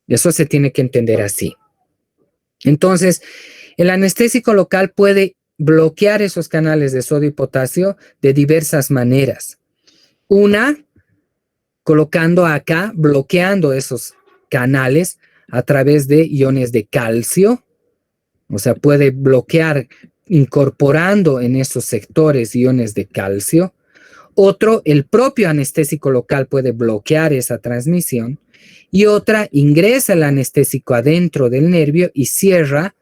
Eso se tiene que entender así. Entonces, el anestésico local puede bloquear esos canales de sodio y potasio de diversas maneras. Una, colocando acá, bloqueando esos canales a través de iones de calcio. O sea, puede bloquear incorporando en esos sectores iones de calcio. Otro, el propio anestésico local puede bloquear esa transmisión. Y otra, ingresa el anestésico adentro del nervio y cierra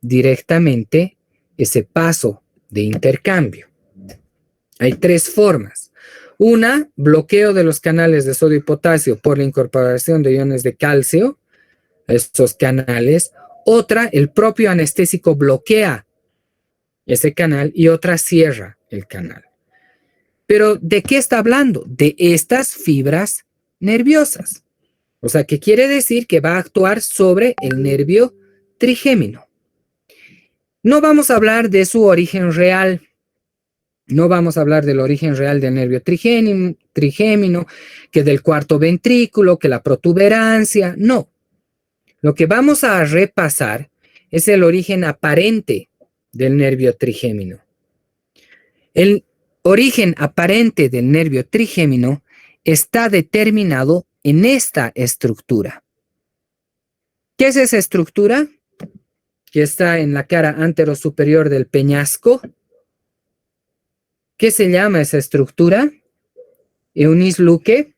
directamente ese paso de intercambio. Hay tres formas. Una, bloqueo de los canales de sodio y potasio por la incorporación de iones de calcio a estos canales. Otra, el propio anestésico bloquea ese canal y otra cierra el canal. Pero ¿de qué está hablando? De estas fibras nerviosas. O sea, ¿qué quiere decir? Que va a actuar sobre el nervio trigémino. No vamos a hablar de su origen real. No vamos a hablar del origen real del nervio trigémino, que del cuarto ventrículo, que la protuberancia. No. Lo que vamos a repasar es el origen aparente del nervio trigémino. El origen aparente del nervio trigémino está determinado en esta estructura. ¿Qué es esa estructura? Que está en la cara anterosuperior del peñasco. ¿Qué se llama esa estructura? Eunice Luque.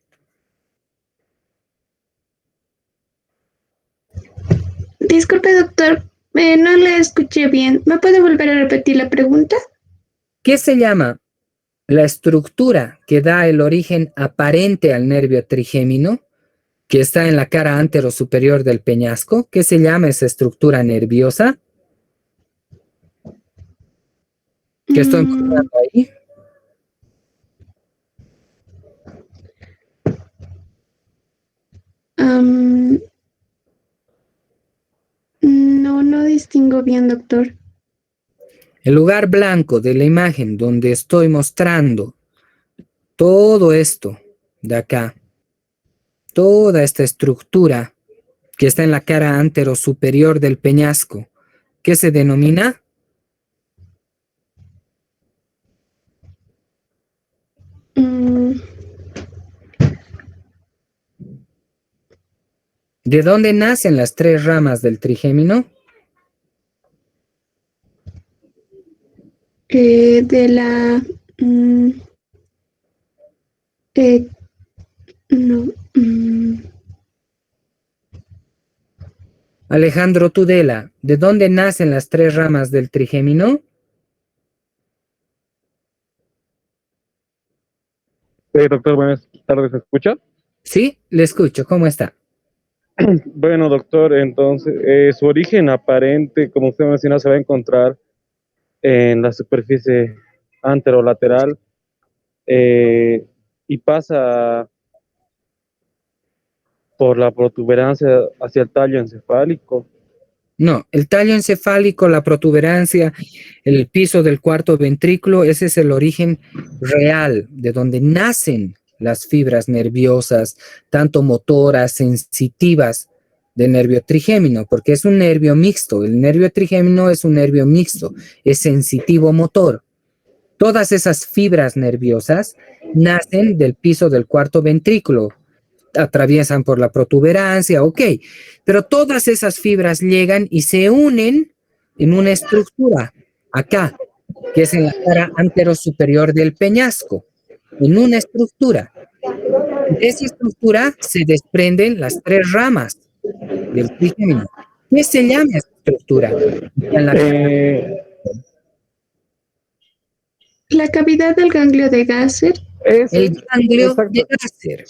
Disculpe, doctor, no le escuché bien. ¿Me puede volver a repetir la pregunta? ¿Qué se llama la estructura que da el origen aparente al nervio trigémino, que está en la cara anterosuperior del peñasco? ¿Qué se llama esa estructura nerviosa? ¿Qué estoy encontrando ahí? No distingo bien, doctor. El lugar blanco de la imagen donde estoy mostrando todo esto de acá, toda esta estructura que está en la cara anterosuperior del peñasco, ¿qué se denomina? ¿De dónde nacen las tres ramas del trigémino? De la... no. Alejandro Tudela, ¿de dónde nacen las tres ramas del trigémino? Doctor, buenas tardes, ¿se escucha? Sí, le escucho, ¿cómo está? Bueno, doctor, entonces, su origen aparente, como usted mencionó, se va a encontrar en la superficie anterolateral y pasa por la protuberancia hacia el tallo encefálico. No, el tallo encefálico, la protuberancia, el piso del cuarto ventrículo, ese es el origen real de donde nacen las fibras nerviosas, tanto motoras, sensitivas del nervio trigémino, porque es un nervio mixto. El nervio trigémino es un nervio mixto, es sensitivo motor. Todas esas fibras nerviosas nacen del piso del cuarto ventrículo, atraviesan por la protuberancia, ok, pero todas esas fibras llegan y se unen en una estructura, acá, que es en la cara anterosuperior del peñasco, en una estructura. De esa estructura se desprenden las tres ramas del trigémino. ¿Qué se llama esa estructura? La cavidad del ganglio de Gasser. El ganglio de Gasser.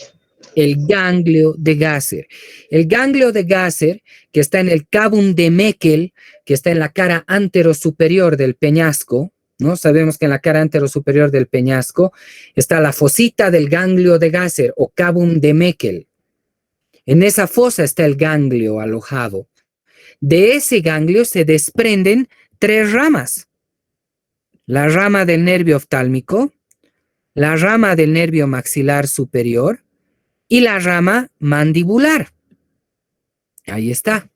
El ganglio de Gasser. El ganglio de Gasser, que está en el cabum de Meckel, que está en la cara anterosuperior del peñasco, ¿no? Sabemos que en la cara anterosuperior del peñasco está la fosita del ganglio de Gasser o cabum de Meckel. En esa fosa está el ganglio alojado. De ese ganglio se desprenden tres ramas. La rama del nervio oftálmico, la rama del nervio maxilar superior y la rama mandibular. Ahí está.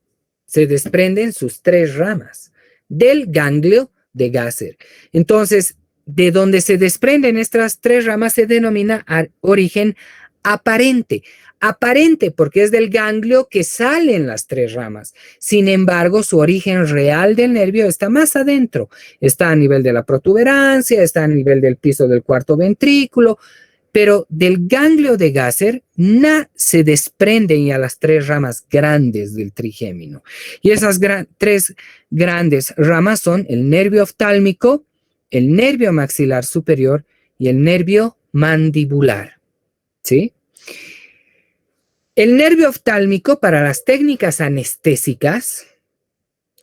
Se desprenden sus 3 ramas del ganglio de Gasser. Entonces, de donde se desprenden estas 3 ramas se denomina origen aparente. Aparente porque es del ganglio que salen las 3 ramas. Sin embargo, su origen real del nervio está más adentro. Está a nivel de la protuberancia, está a nivel del piso del cuarto ventrículo, pero del ganglio de Gasser se desprenden ya las 3 ramas grandes del trigémino. Y esas 3 grandes ramas son el nervio oftálmico, el nervio maxilar superior y el nervio mandibular. ¿Sí? El nervio oftálmico, para las técnicas anestésicas,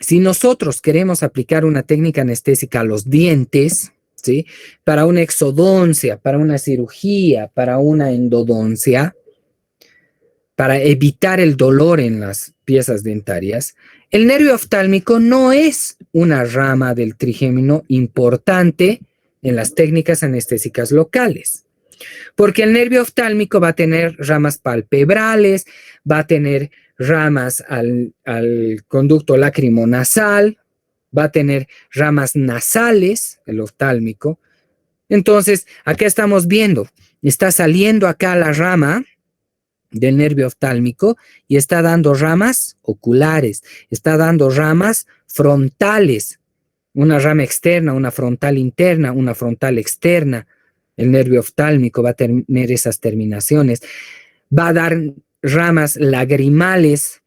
si nosotros queremos aplicar una técnica anestésica a los dientes, ¿sí? Para una exodoncia, para una cirugía, para una endodoncia, para evitar el dolor en las piezas dentarias, el nervio oftálmico no es una rama del trigémino importante en las técnicas anestésicas locales. Porque el nervio oftálmico va a tener ramas palpebrales, va a tener ramas al conducto lacrimonasal, va a tener ramas nasales, el oftálmico. Entonces, acá estamos viendo, está saliendo acá la rama del nervio oftálmico y está dando ramas oculares, está dando ramas frontales, una rama externa, una frontal interna, una frontal externa. El nervio oftálmico va a tener esas terminaciones. Va a dar ramas lagrimales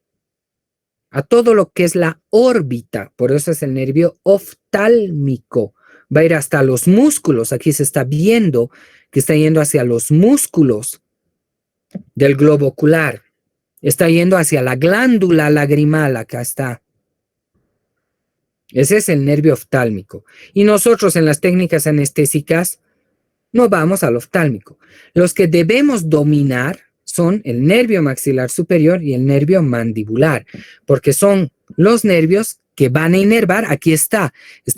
a todo lo que es la órbita. Por eso es el nervio oftálmico. Va a ir hasta los músculos. Aquí se está viendo que está yendo hacia los músculos del globo ocular. Está yendo hacia la glándula lagrimal. Acá está. Ese es el nervio oftálmico. Y nosotros en las técnicas anestésicas no vamos al oftálmico. Los que debemos dominar son el nervio maxilar superior y el nervio mandibular, porque son los nervios que van a inervar. Aquí está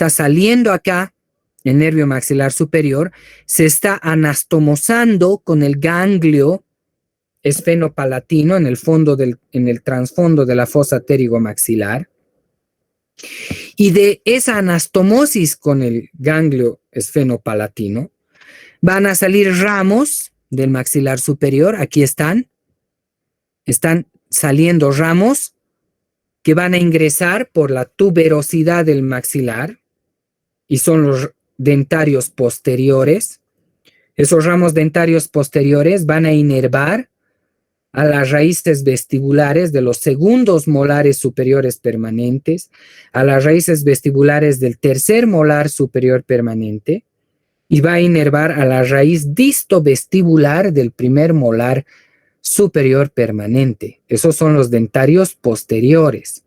saliendo acá el nervio maxilar superior, se está anastomosando con el ganglio esfenopalatino en el trasfondo de la fosa pterigomaxilar. Y de esa anastomosis con el ganglio esfenopalatino van a salir ramos del maxilar superior. Aquí están saliendo ramos que van a ingresar por la tuberosidad del maxilar y son los dentarios posteriores. Esos ramos dentarios posteriores van a inervar a las raíces vestibulares de los segundos molares superiores permanentes, a las raíces vestibulares del tercer molar superior permanente, y va a inervar a la raíz distovestibular del primer molar superior permanente. Esos son los dentarios posteriores.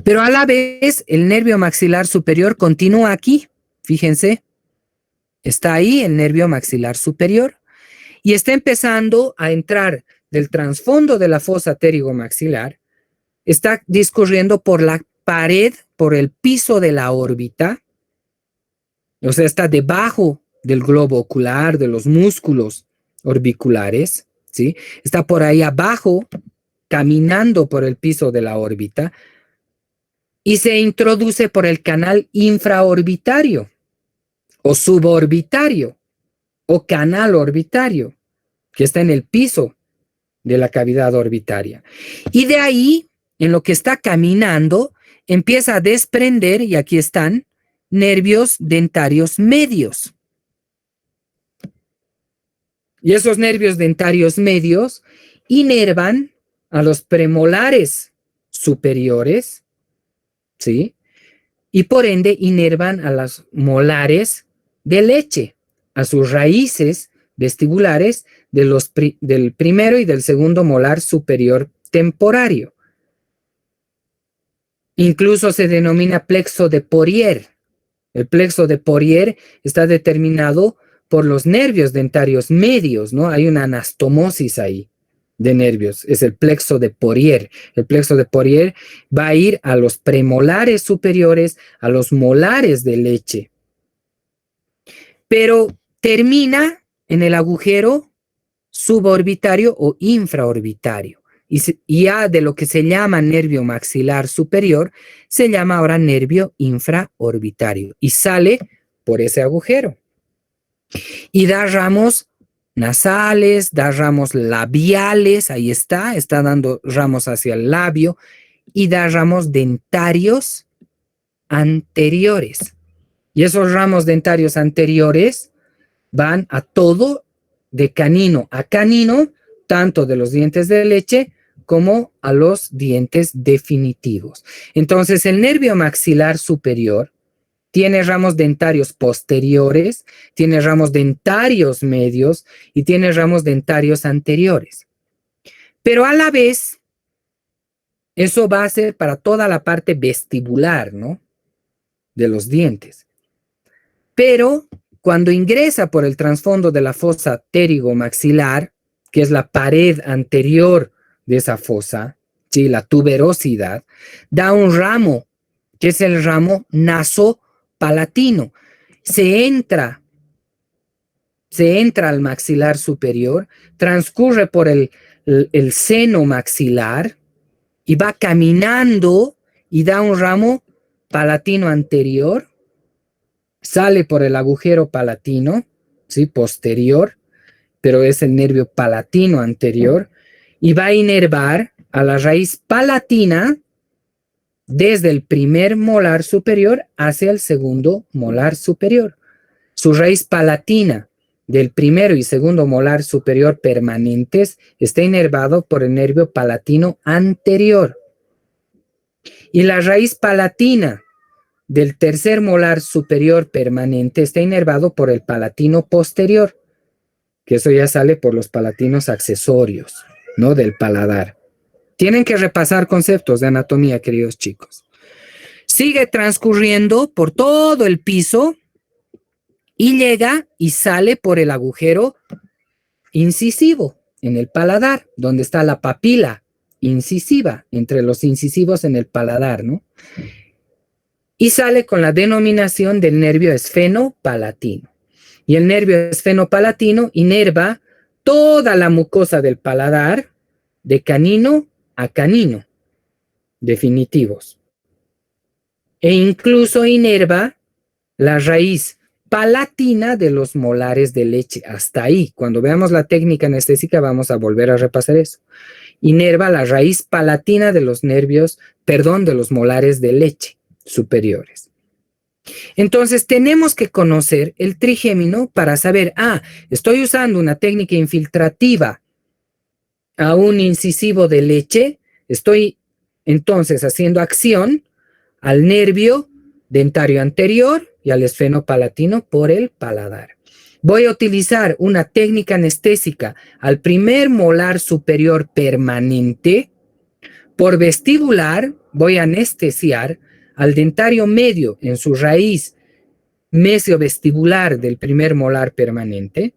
Pero a la vez, el nervio maxilar superior continúa aquí. Fíjense, está ahí el nervio maxilar superior y está empezando a entrar del trasfondo de la fosa pterigomaxilar, está discurriendo por la pared, por el piso de la órbita. O sea, está debajo del globo ocular, de los músculos orbiculares, ¿sí? Está por ahí abajo, caminando por el piso de la órbita, y se introduce por el canal infraorbitario, o suborbitario, o canal orbitario, que está en el piso de la cavidad orbitaria. Y de ahí, en lo que está caminando, empieza a desprender, y aquí están, nervios dentarios medios. Y esos nervios dentarios medios inervan a los premolares superiores, ¿sí? Y por ende inervan a las molares de leche, a sus raíces vestibulares del primero y del segundo molar superior temporario. Incluso se denomina plexo de Porier. El plexo de Porier está determinado por los nervios dentarios medios, ¿no? Hay una anastomosis ahí de nervios, es el plexo de Porier. El plexo de Porier va a ir a los premolares superiores, a los molares de leche. Pero termina en el agujero suborbitario o infraorbitario. y ya de lo que se llama nervio maxilar superior, se llama ahora nervio infraorbitario y sale por ese agujero. Y da ramos nasales, da ramos labiales, ahí está dando ramos hacia el labio, y da ramos dentarios anteriores. Y esos ramos dentarios anteriores van a todo de canino a canino, tanto de los dientes de leche como a los dientes definitivos. Entonces, el nervio maxilar superior tiene ramos dentarios posteriores, tiene ramos dentarios medios y tiene ramos dentarios anteriores. Pero a la vez, eso va a ser para toda la parte vestibular, ¿no? De los dientes. Pero cuando ingresa por el trasfondo de la fosa pterigomaxilar, que es la pared anterior de esa fosa, ¿sí? La tuberosidad, da un ramo, que es el ramo nasopalatino. Se entra al maxilar superior, transcurre por el seno maxilar y va caminando y da un ramo palatino anterior, sale por el agujero palatino, ¿sí? Posterior, pero es el nervio palatino anterior, y va a inervar a la raíz palatina desde el primer molar superior hacia el segundo molar superior. Su raíz palatina del primero y segundo molar superior permanentes está inervado por el nervio palatino anterior. Y la raíz palatina del tercer molar superior permanente está inervado por el palatino posterior, que eso ya sale por los palatinos accesorios, ¿no? Del paladar. Tienen que repasar conceptos de anatomía, queridos chicos. Sigue transcurriendo por todo el piso y llega y sale por el agujero incisivo en el paladar, donde está la papila incisiva, entre los incisivos en el paladar, ¿no? Y sale con la denominación del nervio esfenopalatino. Y el nervio esfenopalatino inerva toda la mucosa del paladar de canino a canino, definitivos. E incluso inerva la raíz palatina de los molares de leche. Hasta ahí, cuando veamos la técnica anestésica, vamos a volver a repasar eso. Inerva la raíz palatina de los nervios, de los molares de leche superiores. Entonces, tenemos que conocer el trigémino para saber, estoy usando una técnica infiltrativa a un incisivo de leche, estoy entonces haciendo acción al nervio dentario anterior y al esfenopalatino por el paladar. Voy a utilizar una técnica anestésica al primer molar superior permanente. Por vestibular, voy a anestesiar al dentario medio en su raíz mesiovestibular del primer molar permanente,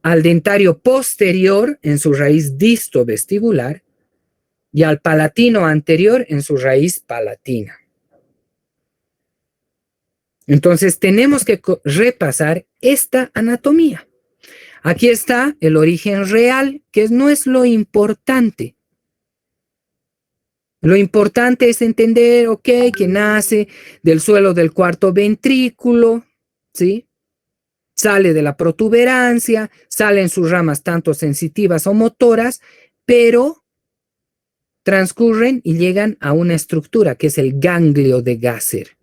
al dentario posterior en su raíz distovestibular y al palatino anterior en su raíz palatina. Entonces tenemos que repasar esta anatomía. Aquí está el origen real, que no es lo importante. Lo importante es entender, que nace del suelo del cuarto ventrículo, ¿sí? Sale de la protuberancia, salen sus ramas tanto sensitivas o motoras, pero transcurren y llegan a una estructura que es el ganglio de Gasser.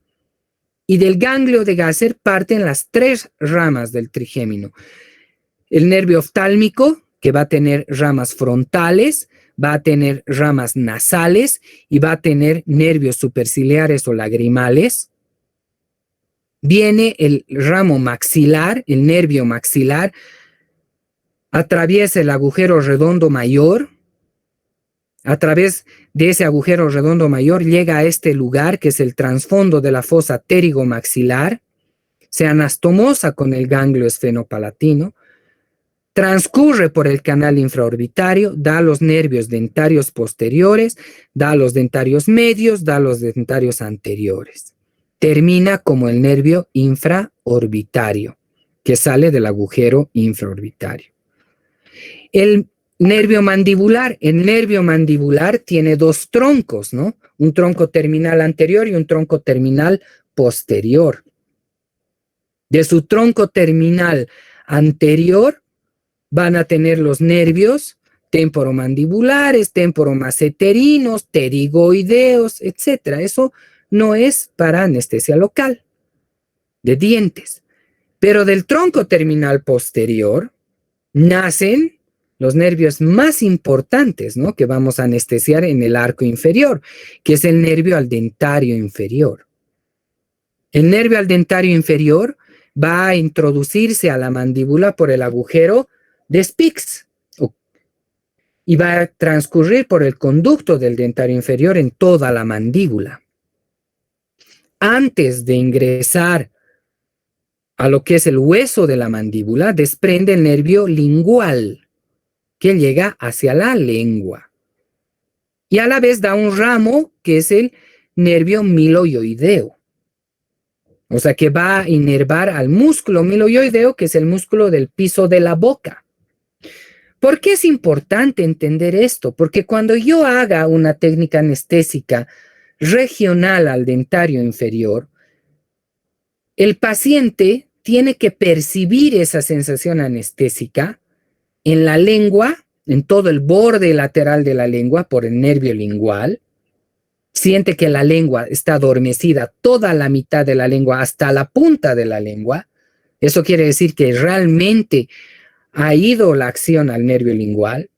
Y del ganglio de Gasser parten las tres ramas del trigémino. El nervio oftálmico, que va a tener ramas frontales, va a tener ramas nasales y va a tener nervios superciliares o lagrimales. Viene el ramo maxilar, el nervio maxilar, atraviesa el agujero redondo mayor. A través de ese agujero redondo mayor llega a este lugar que es el trasfondo de la fosa pterigomaxilar, se anastomosa con el ganglio esfenopalatino, transcurre por el canal infraorbitario, da los nervios dentarios posteriores, da los dentarios medios, da los dentarios anteriores. Termina como el nervio infraorbitario, que sale del agujero infraorbitario. El nervio mandibular. El nervio mandibular tiene dos troncos, ¿no? Un tronco terminal anterior y un tronco terminal posterior. De su tronco terminal anterior van a tener los nervios temporomandibulares, temporomaseterinos, pterigoideos, etc. Eso no es para anestesia local de dientes. Pero del tronco terminal posterior nacen los nervios más importantes, ¿no? Que vamos a anestesiar en el arco inferior, que es el nervio aldentario inferior. El nervio aldentario inferior va a introducirse a la mandíbula por el agujero de Spix y va a transcurrir por el conducto del dentario inferior en toda la mandíbula. Antes de ingresar a lo que es el hueso de la mandíbula, desprende el nervio lingual, que llega hacia la lengua. Y a la vez da un ramo, que es el nervio miloioideo. O sea, que va a inervar al músculo miloioideo, que es el músculo del piso de la boca. ¿Por qué es importante entender esto? Porque cuando yo haga una técnica anestésica regional al dentario inferior, el paciente tiene que percibir esa sensación anestésica en la lengua, en todo el borde lateral de la lengua por el nervio lingual. Siente que la lengua está adormecida, toda la mitad de la lengua hasta la punta de la lengua. Eso quiere decir que realmente ha ido la acción al nervio lingual.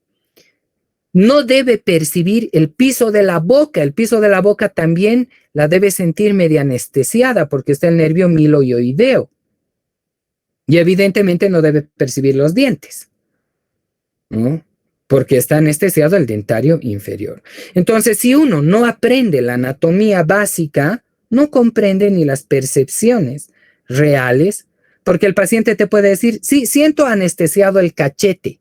No debe percibir el piso de la boca. El piso de la boca también la debe sentir media anestesiada porque está el nervio miloioideo. Y evidentemente no debe percibir los dientes, ¿no? Porque está anestesiado el dentario inferior. Entonces, si uno no aprende la anatomía básica, no comprende ni las percepciones reales, porque el paciente te puede decir, sí, siento anestesiado el cachete.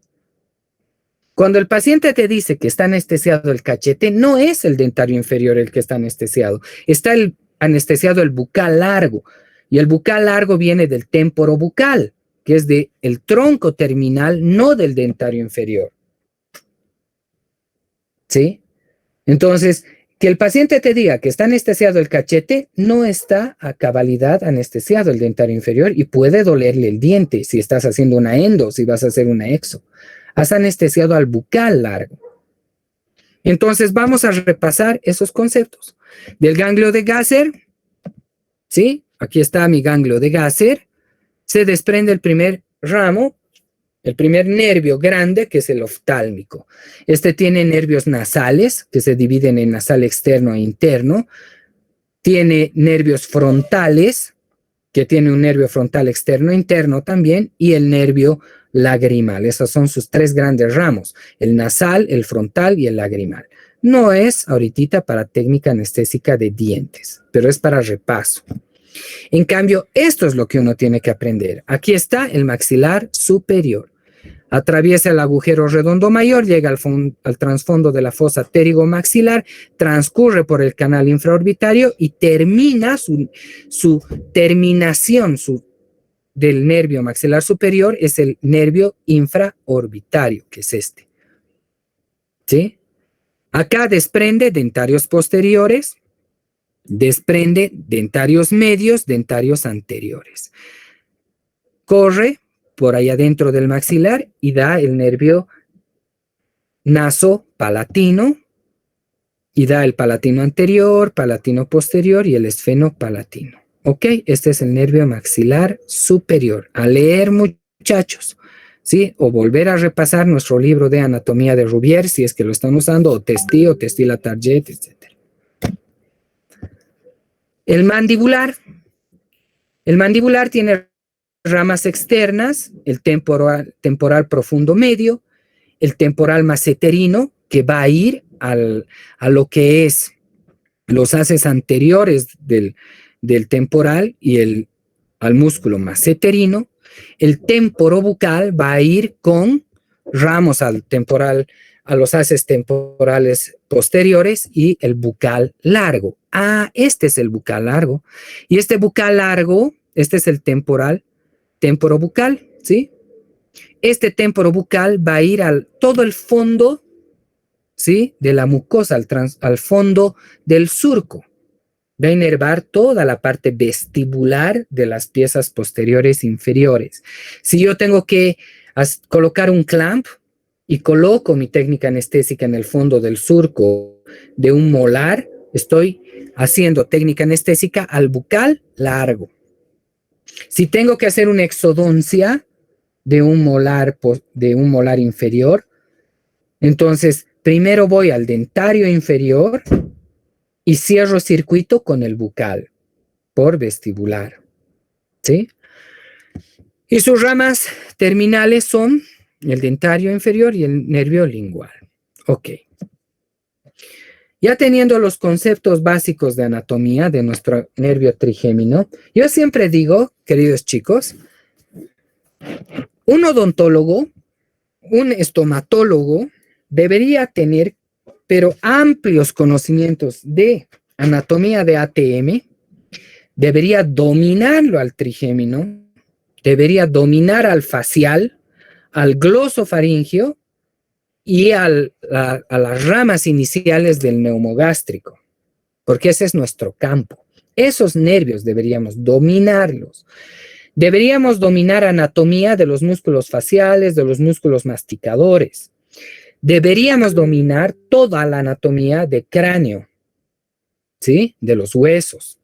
Cuando el paciente te dice que está anestesiado el cachete, no es el dentario inferior el que está anestesiado. Está anestesiado el bucal largo. Y el bucal largo viene del temporo bucal, que es del tronco terminal, no del dentario inferior. ¿Sí? Entonces, que el paciente te diga que está anestesiado el cachete, no está a cabalidad anestesiado el dentario inferior y puede dolerle el diente si estás haciendo una endo, si vas a hacer una exo. Has anestesiado al bucal largo. Entonces, vamos a repasar esos conceptos. Del ganglio de Gasser, ¿sí? Aquí está mi ganglio de Gasser. Se desprende el primer ramo, el primer nervio grande, que es el oftálmico. Este tiene nervios nasales, que se dividen en nasal externo e interno. Tiene nervios frontales, que tiene un nervio frontal externo e interno también, y el nervio lagrimal. Esos son sus tres grandes ramos, el nasal, el frontal y el lagrimal. No es ahorita para técnica anestésica de dientes, pero es para repaso. En cambio, esto es lo que uno tiene que aprender. Aquí está el maxilar superior. Atraviesa el agujero redondo mayor, llega al trasfondo de la fosa pterigomaxilar, transcurre por el canal infraorbitario y termina su terminación del nervio maxilar superior es el nervio infraorbitario, que es este. ¿Sí? Acá desprende dentarios posteriores, desprende dentarios medios, dentarios anteriores. Corre por ahí adentro del maxilar y da el nervio nasopalatino y da el palatino anterior, palatino posterior y el esfenopalatino. ¿Ok? Este es el nervio maxilar superior. A leer, muchachos, ¿sí? O volver a repasar nuestro libro de anatomía de Rubier, si es que lo están usando, o Testi Latarjet, etc. El mandibular. El mandibular tiene ramas externas, el temporal profundo medio, el temporal maseterino, que va a ir a lo que es los haces anteriores del temporal y al músculo maseterino. El temporobucal va a ir con ramos al temporal, a los haces temporales posteriores y el bucal largo. Ah, este es el bucal largo. Y este bucal largo, este es el temporal temporobucal, ¿sí? Este temporobucal va a ir al todo el fondo, ¿sí?, de la mucosa, al fondo del surco. Va a inervar toda la parte vestibular de las piezas posteriores inferiores. Si yo tengo que colocar un clamp y coloco mi técnica anestésica en el fondo del surco de un molar, estoy haciendo técnica anestésica al bucal largo. Si tengo que hacer una exodoncia de un molar inferior, entonces primero voy al dentario inferior y cierro circuito con el bucal por vestibular, ¿sí? Y sus ramas terminales son el dentario inferior y el nervio lingual. Ok. Ya teniendo los conceptos básicos de anatomía de nuestro nervio trigémino, yo siempre digo, queridos chicos, un odontólogo, un estomatólogo debería tener, pero amplios conocimientos de anatomía de ATM, debería dominarlo al trigémino, debería dominar al facial, al glosofaringio y a las ramas iniciales del neumogástrico, porque ese es nuestro campo. Esos nervios deberíamos dominarlos. Deberíamos dominar anatomía de los músculos faciales, de los músculos masticadores. Deberíamos dominar toda la anatomía de cráneo, ¿sí?, de los huesos.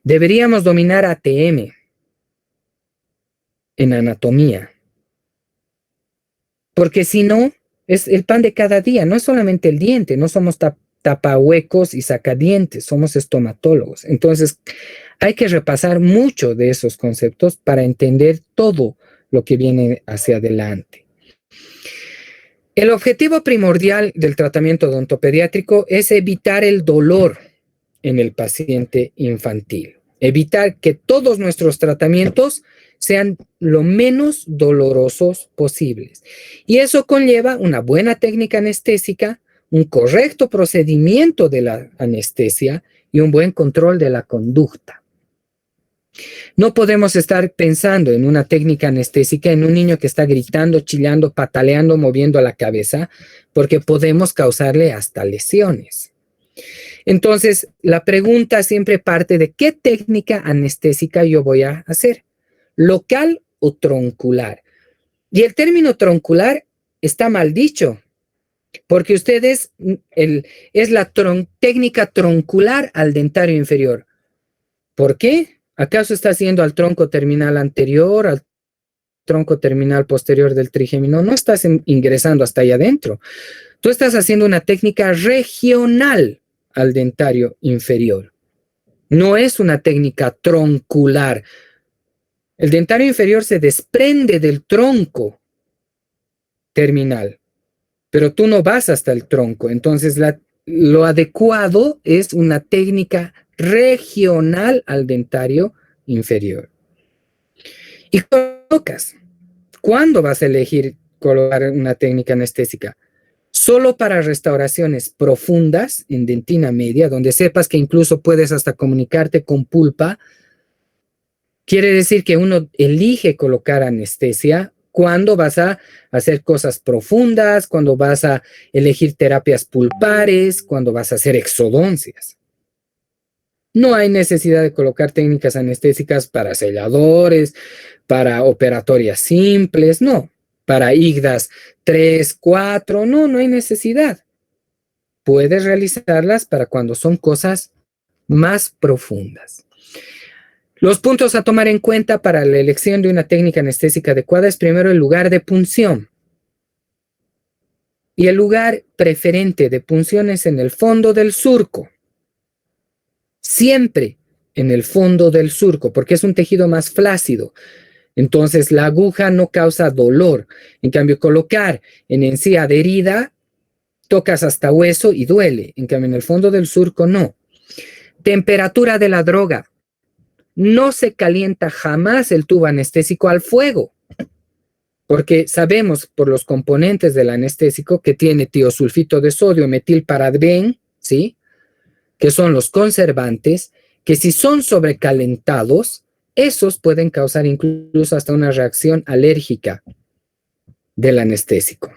Deberíamos dominar ATM en anatomía, porque si no, es el pan de cada día, no es solamente el diente, no somos tapahuecos y sacadientes, somos estomatólogos. Entonces, hay que repasar mucho de esos conceptos para entender todo lo que viene hacia adelante. El objetivo primordial del tratamiento odontopediátrico es evitar el dolor en el paciente infantil, evitar que todos nuestros tratamientos sean lo menos dolorosos posibles. Y eso conlleva una buena técnica anestésica, un correcto procedimiento de la anestesia y un buen control de la conducta. No podemos estar pensando en una técnica anestésica en un niño que está gritando, chillando, pataleando, moviendo la cabeza, porque podemos causarle hasta lesiones. Entonces, la pregunta siempre parte de qué técnica anestésica yo voy a hacer, local o troncular. Y el término troncular está mal dicho, porque ustedes es la técnica troncular al dentario inferior. ¿Por qué? ¿Acaso está haciendo al tronco terminal anterior, al tronco terminal posterior del trigémino? No estás ingresando hasta allá adentro. Tú estás haciendo una técnica regional al dentario inferior. No es una técnica troncular. El dentario inferior se desprende del tronco terminal, pero tú no vas hasta el tronco. Entonces, lo adecuado es una técnica regional al dentario inferior. Y colocas. ¿Cuándo vas a elegir colocar una técnica anestésica? Solo para restauraciones profundas en dentina media, donde sepas que incluso puedes hasta comunicarte con pulpa. Quiere decir que uno elige colocar anestesia cuando vas a hacer cosas profundas, cuando vas a elegir terapias pulpares, cuando vas a hacer exodoncias. No hay necesidad de colocar técnicas anestésicas para selladores, para operatorias simples, no. Para IGDAS 3, 4, no hay necesidad. Puedes realizarlas para cuando son cosas más profundas. Los puntos a tomar en cuenta para la elección de una técnica anestésica adecuada es primero el lugar de punción. Y el lugar preferente de punción es en el fondo del surco. Siempre en el fondo del surco, porque es un tejido más flácido. Entonces, la aguja no causa dolor. En cambio, colocar en encía adherida, tocas hasta hueso y duele. En cambio, en el fondo del surco, no. Temperatura de la droga. No se calienta jamás el tubo anestésico al fuego, porque sabemos por los componentes del anestésico que tiene tiosulfito de sodio, metilparaben, ¿sí?, que son los conservantes, que si son sobrecalentados, esos pueden causar incluso hasta una reacción alérgica del anestésico.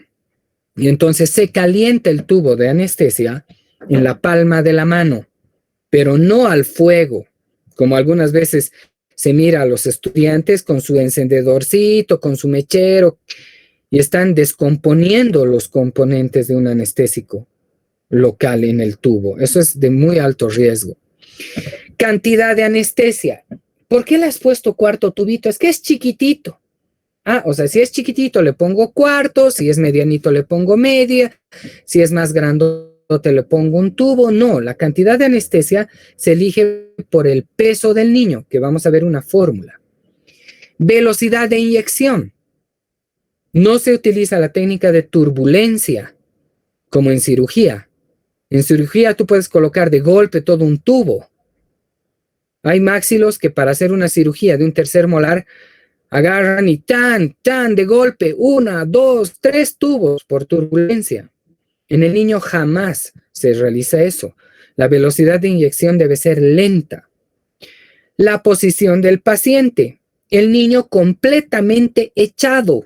Y entonces se calienta el tubo de anestesia en la palma de la mano, pero no al fuego, como algunas veces se mira a los estudiantes con su encendedorcito, con su mechero, y están descomponiendo los componentes de un anestésico local en el tubo. Eso es de muy alto riesgo. Cantidad de anestesia. ¿Por qué le has puesto cuarto tubito? Es que es chiquitito. Ah, o sea, si es chiquitito le pongo cuarto, si es medianito le pongo media, si es más grandote le pongo un tubo. No, la cantidad de anestesia se elige por el peso del niño, que vamos a ver una fórmula. Velocidad de inyección. No se utiliza la técnica de turbulencia como en cirugía. En cirugía tú puedes colocar de golpe todo un tubo. Hay maxilos que para hacer una cirugía de un tercer molar agarran y tan de golpe, 1, 2, 3 tubos por turbulencia. En el niño jamás se realiza eso. La velocidad de inyección debe ser lenta. La posición del paciente. El niño completamente echado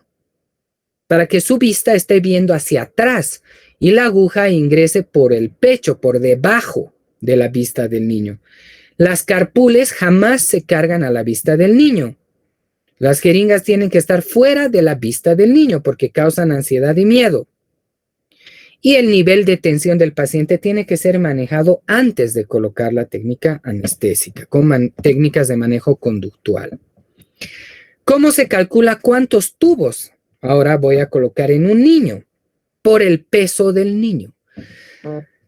para que su vista esté viendo hacia atrás y la aguja ingrese por el pecho, por debajo de la vista del niño. Las carpules jamás se cargan a la vista del niño. Las jeringas tienen que estar fuera de la vista del niño porque causan ansiedad y miedo. Y el nivel de tensión del paciente tiene que ser manejado antes de colocar la técnica anestésica, con técnicas de manejo conductual. ¿Cómo se calcula cuántos tubos? Ahora voy a colocar en un niño, por el peso del niño.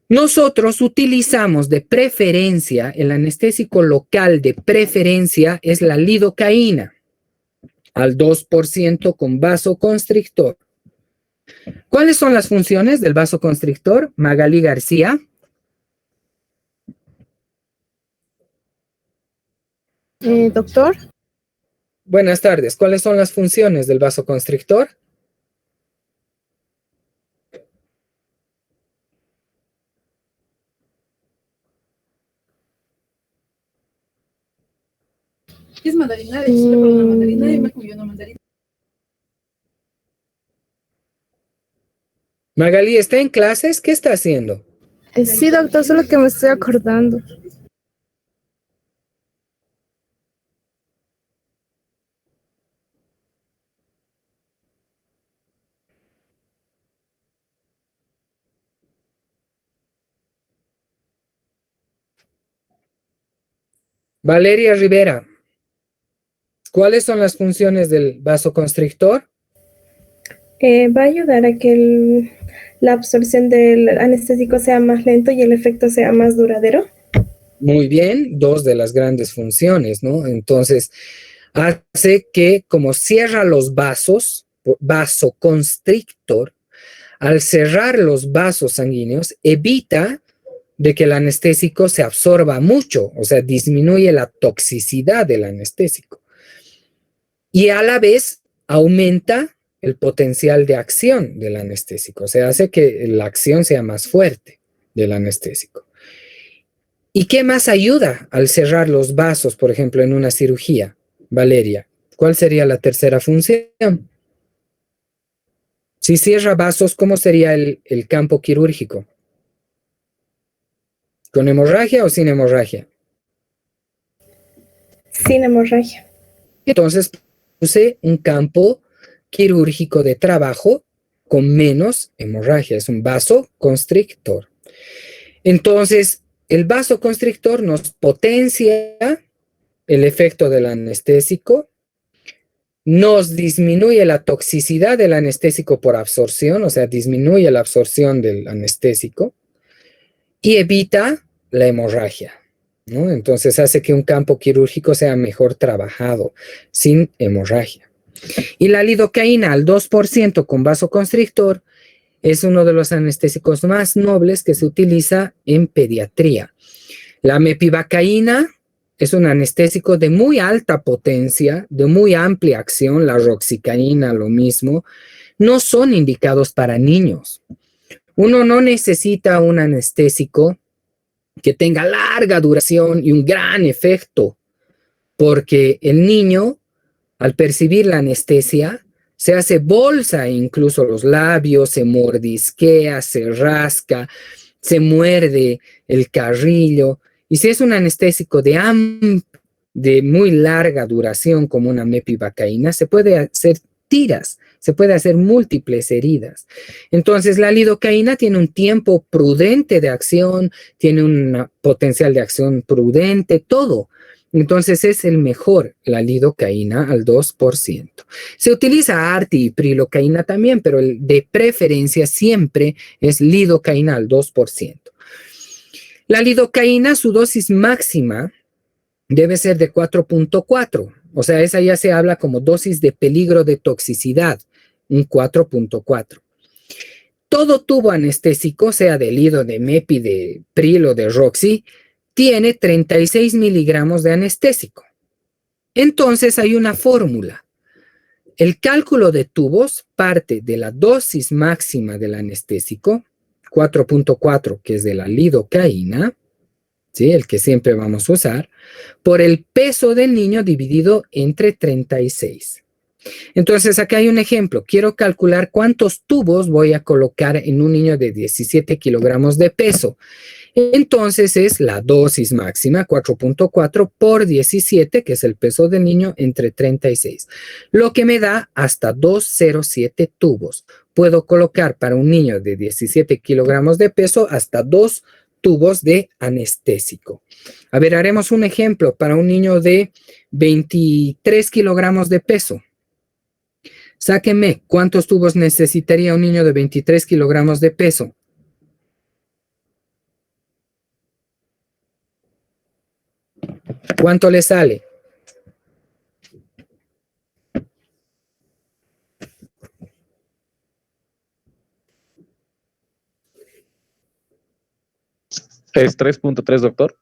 Nosotros utilizamos de preferencia, el anestésico local de preferencia es la lidocaína, al 2% con vasoconstrictor. ¿Cuáles son las funciones del vasoconstrictor? Magalí García. Doctor. Buenas tardes. ¿Cuáles son las funciones del vasoconstrictor? Es mandarina, de hecho le pongo una mandarina y me comió una mandarina. Magalí, ¿está en clases? ¿Qué está haciendo? Sí, doctor, solo que me estoy acordando. Valeria Rivera, ¿cuáles son las funciones del vasoconstrictor? Va a ayudar a que la absorción del anestésico sea más lento y el efecto sea más duradero. Muy bien, dos de las grandes funciones, ¿no? Entonces, hace que como cierra los vasos, vasoconstrictor, al cerrar los vasos sanguíneos, evita de que el anestésico se absorba mucho, o sea, disminuye la toxicidad del anestésico. Y a la vez aumenta el potencial de acción del anestésico, o sea, hace que la acción sea más fuerte del anestésico. ¿Y qué más ayuda al cerrar los vasos, por ejemplo, en una cirugía? Valeria, ¿cuál sería la tercera función? Si cierra vasos, ¿cómo sería el campo quirúrgico? ¿Con hemorragia o sin hemorragia? Sin hemorragia. Entonces puse un campo quirúrgico de trabajo con menos hemorragia. Es un vasoconstrictor. Entonces, el vasoconstrictor nos potencia el efecto del anestésico, nos disminuye la toxicidad del anestésico por absorción, o sea, disminuye la absorción del anestésico y evita la hemorragia, ¿no? Entonces hace que un campo quirúrgico sea mejor trabajado, sin hemorragia. Y la lidocaína al 2% con vasoconstrictor es uno de los anestésicos más nobles que se utiliza en pediatría. La mepivacaína es un anestésico de muy alta potencia, de muy amplia acción, la roxicaína lo mismo, no son indicados para niños. Uno no necesita un anestésico que tenga larga duración y un gran efecto, porque el niño, al percibir la anestesia, se hace bolsa incluso los labios, se mordisquea, se rasca, se muerde el carrillo. Y si es un anestésico de muy larga duración como una mepivacaína, se puede hacer tiras, se puede hacer múltiples heridas. Entonces la lidocaína tiene un tiempo prudente de acción, tiene un potencial de acción prudente, todo. Entonces es el mejor, la lidocaína al 2%. Se utiliza artiprilocaína también, pero el de preferencia siempre es lidocaína al 2%. La lidocaína, su dosis máxima debe ser de 4.4. O sea, esa ya se habla como dosis de peligro de toxicidad, un 4.4. Todo tubo anestésico, sea de lido, de mepi, de pril o de roxy, tiene 36 miligramos de anestésico. Entonces hay una fórmula. El cálculo de tubos parte de la dosis máxima del anestésico, 4.4, que es de la lidocaína, ¿sí? El que siempre vamos a usar, por el peso del niño dividido entre 36. Entonces, acá hay un ejemplo. Quiero calcular cuántos tubos voy a colocar en un niño de 17 kilogramos de peso. Entonces, es la dosis máxima, 4.4 por 17, que es el peso del niño, entre 36. Lo que me da hasta 207 tubos. Puedo colocar para un niño de 17 kilogramos de peso hasta 2 tubos de anestésico. A ver, haremos un ejemplo para un niño de 23 kilogramos de peso. Sáquenme, ¿cuántos tubos necesitaría un niño de 23 kilogramos de peso? ¿Cuánto le sale? Es 3.3, doctor.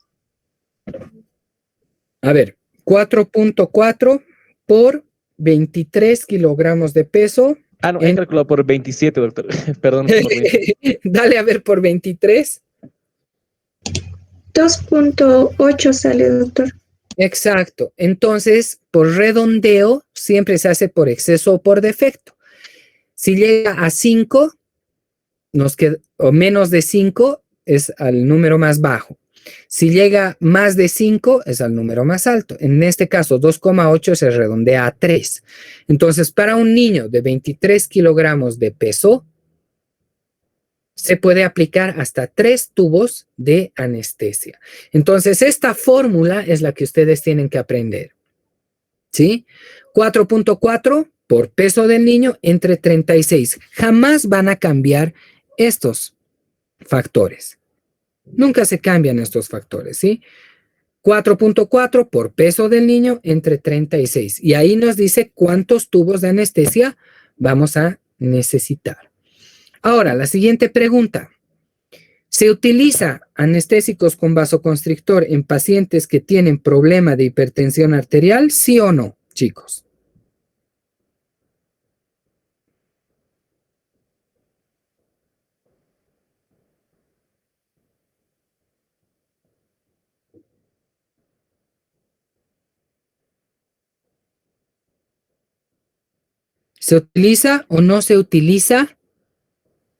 A ver, 4.4 por 23 kilogramos de peso. Ah, no, he calculado por 27, doctor. Perdón. Por 27. Dale a ver por 23. 2.8 sale, doctor. Exacto. Entonces, por redondeo, siempre se hace por exceso o por defecto. Si llega a 5, o menos de 5, es al número más bajo. Si llega más de 5, es al número más alto. En este caso, 2,8 se redondea a 3. Entonces, para un niño de 23 kilogramos de peso, se puede aplicar hasta 3 tubos de anestesia. Entonces, esta fórmula es la que ustedes tienen que aprender. ¿Sí? 4.4 por peso del niño entre 36. Jamás van a cambiar estos factores. Nunca se cambian estos factores, ¿sí? 4.4 por peso del niño entre 36. Y ahí nos dice cuántos tubos de anestesia vamos a necesitar. Ahora, la siguiente pregunta. ¿Se utiliza anestésicos con vasoconstrictor en pacientes que tienen problema de hipertensión arterial? ¿Sí o no, chicos? ¿Se utiliza o no se utiliza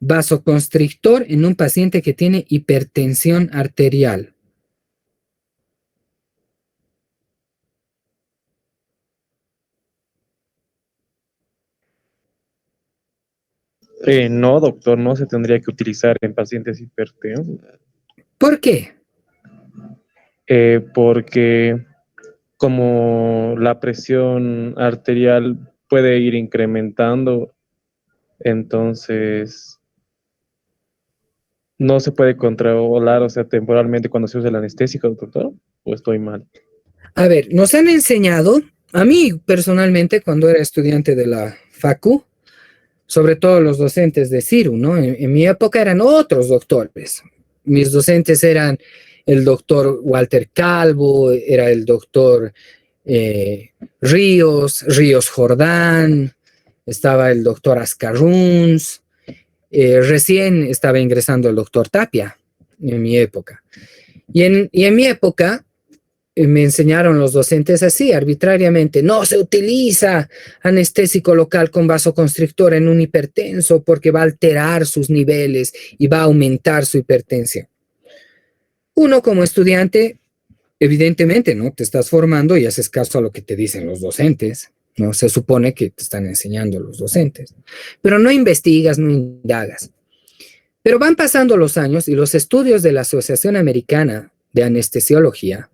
vasoconstrictor en un paciente que tiene hipertensión arterial? No, doctor, no se tendría que utilizar en pacientes hipertensos. ¿Por qué? Porque como la presión arterial puede ir incrementando, entonces no se puede controlar, o sea, temporalmente cuando se usa el anestésico, doctor, ¿o estoy mal? A ver, nos han enseñado, a mí personalmente cuando era estudiante de la FACU, sobre todo los docentes de CIRU, ¿no? En mi época eran otros doctores. Mis docentes eran el doctor Walter Calvo, era el doctor Ríos Jordán, estaba el doctor Ascarruns, recién estaba ingresando el doctor Tapia en mi época. Y en mi época me enseñaron los docentes así, arbitrariamente. No se utiliza anestésico local con vasoconstrictor en un hipertenso porque va a alterar sus niveles y va a aumentar su hipertensión. Uno como estudiante, evidentemente, ¿no? Te estás formando y haces caso a lo que te dicen los docentes, ¿no? Se supone que te están enseñando los docentes. Pero no investigas, no indagas. Pero van pasando los años y los estudios de la Asociación Americana de Anestesiología,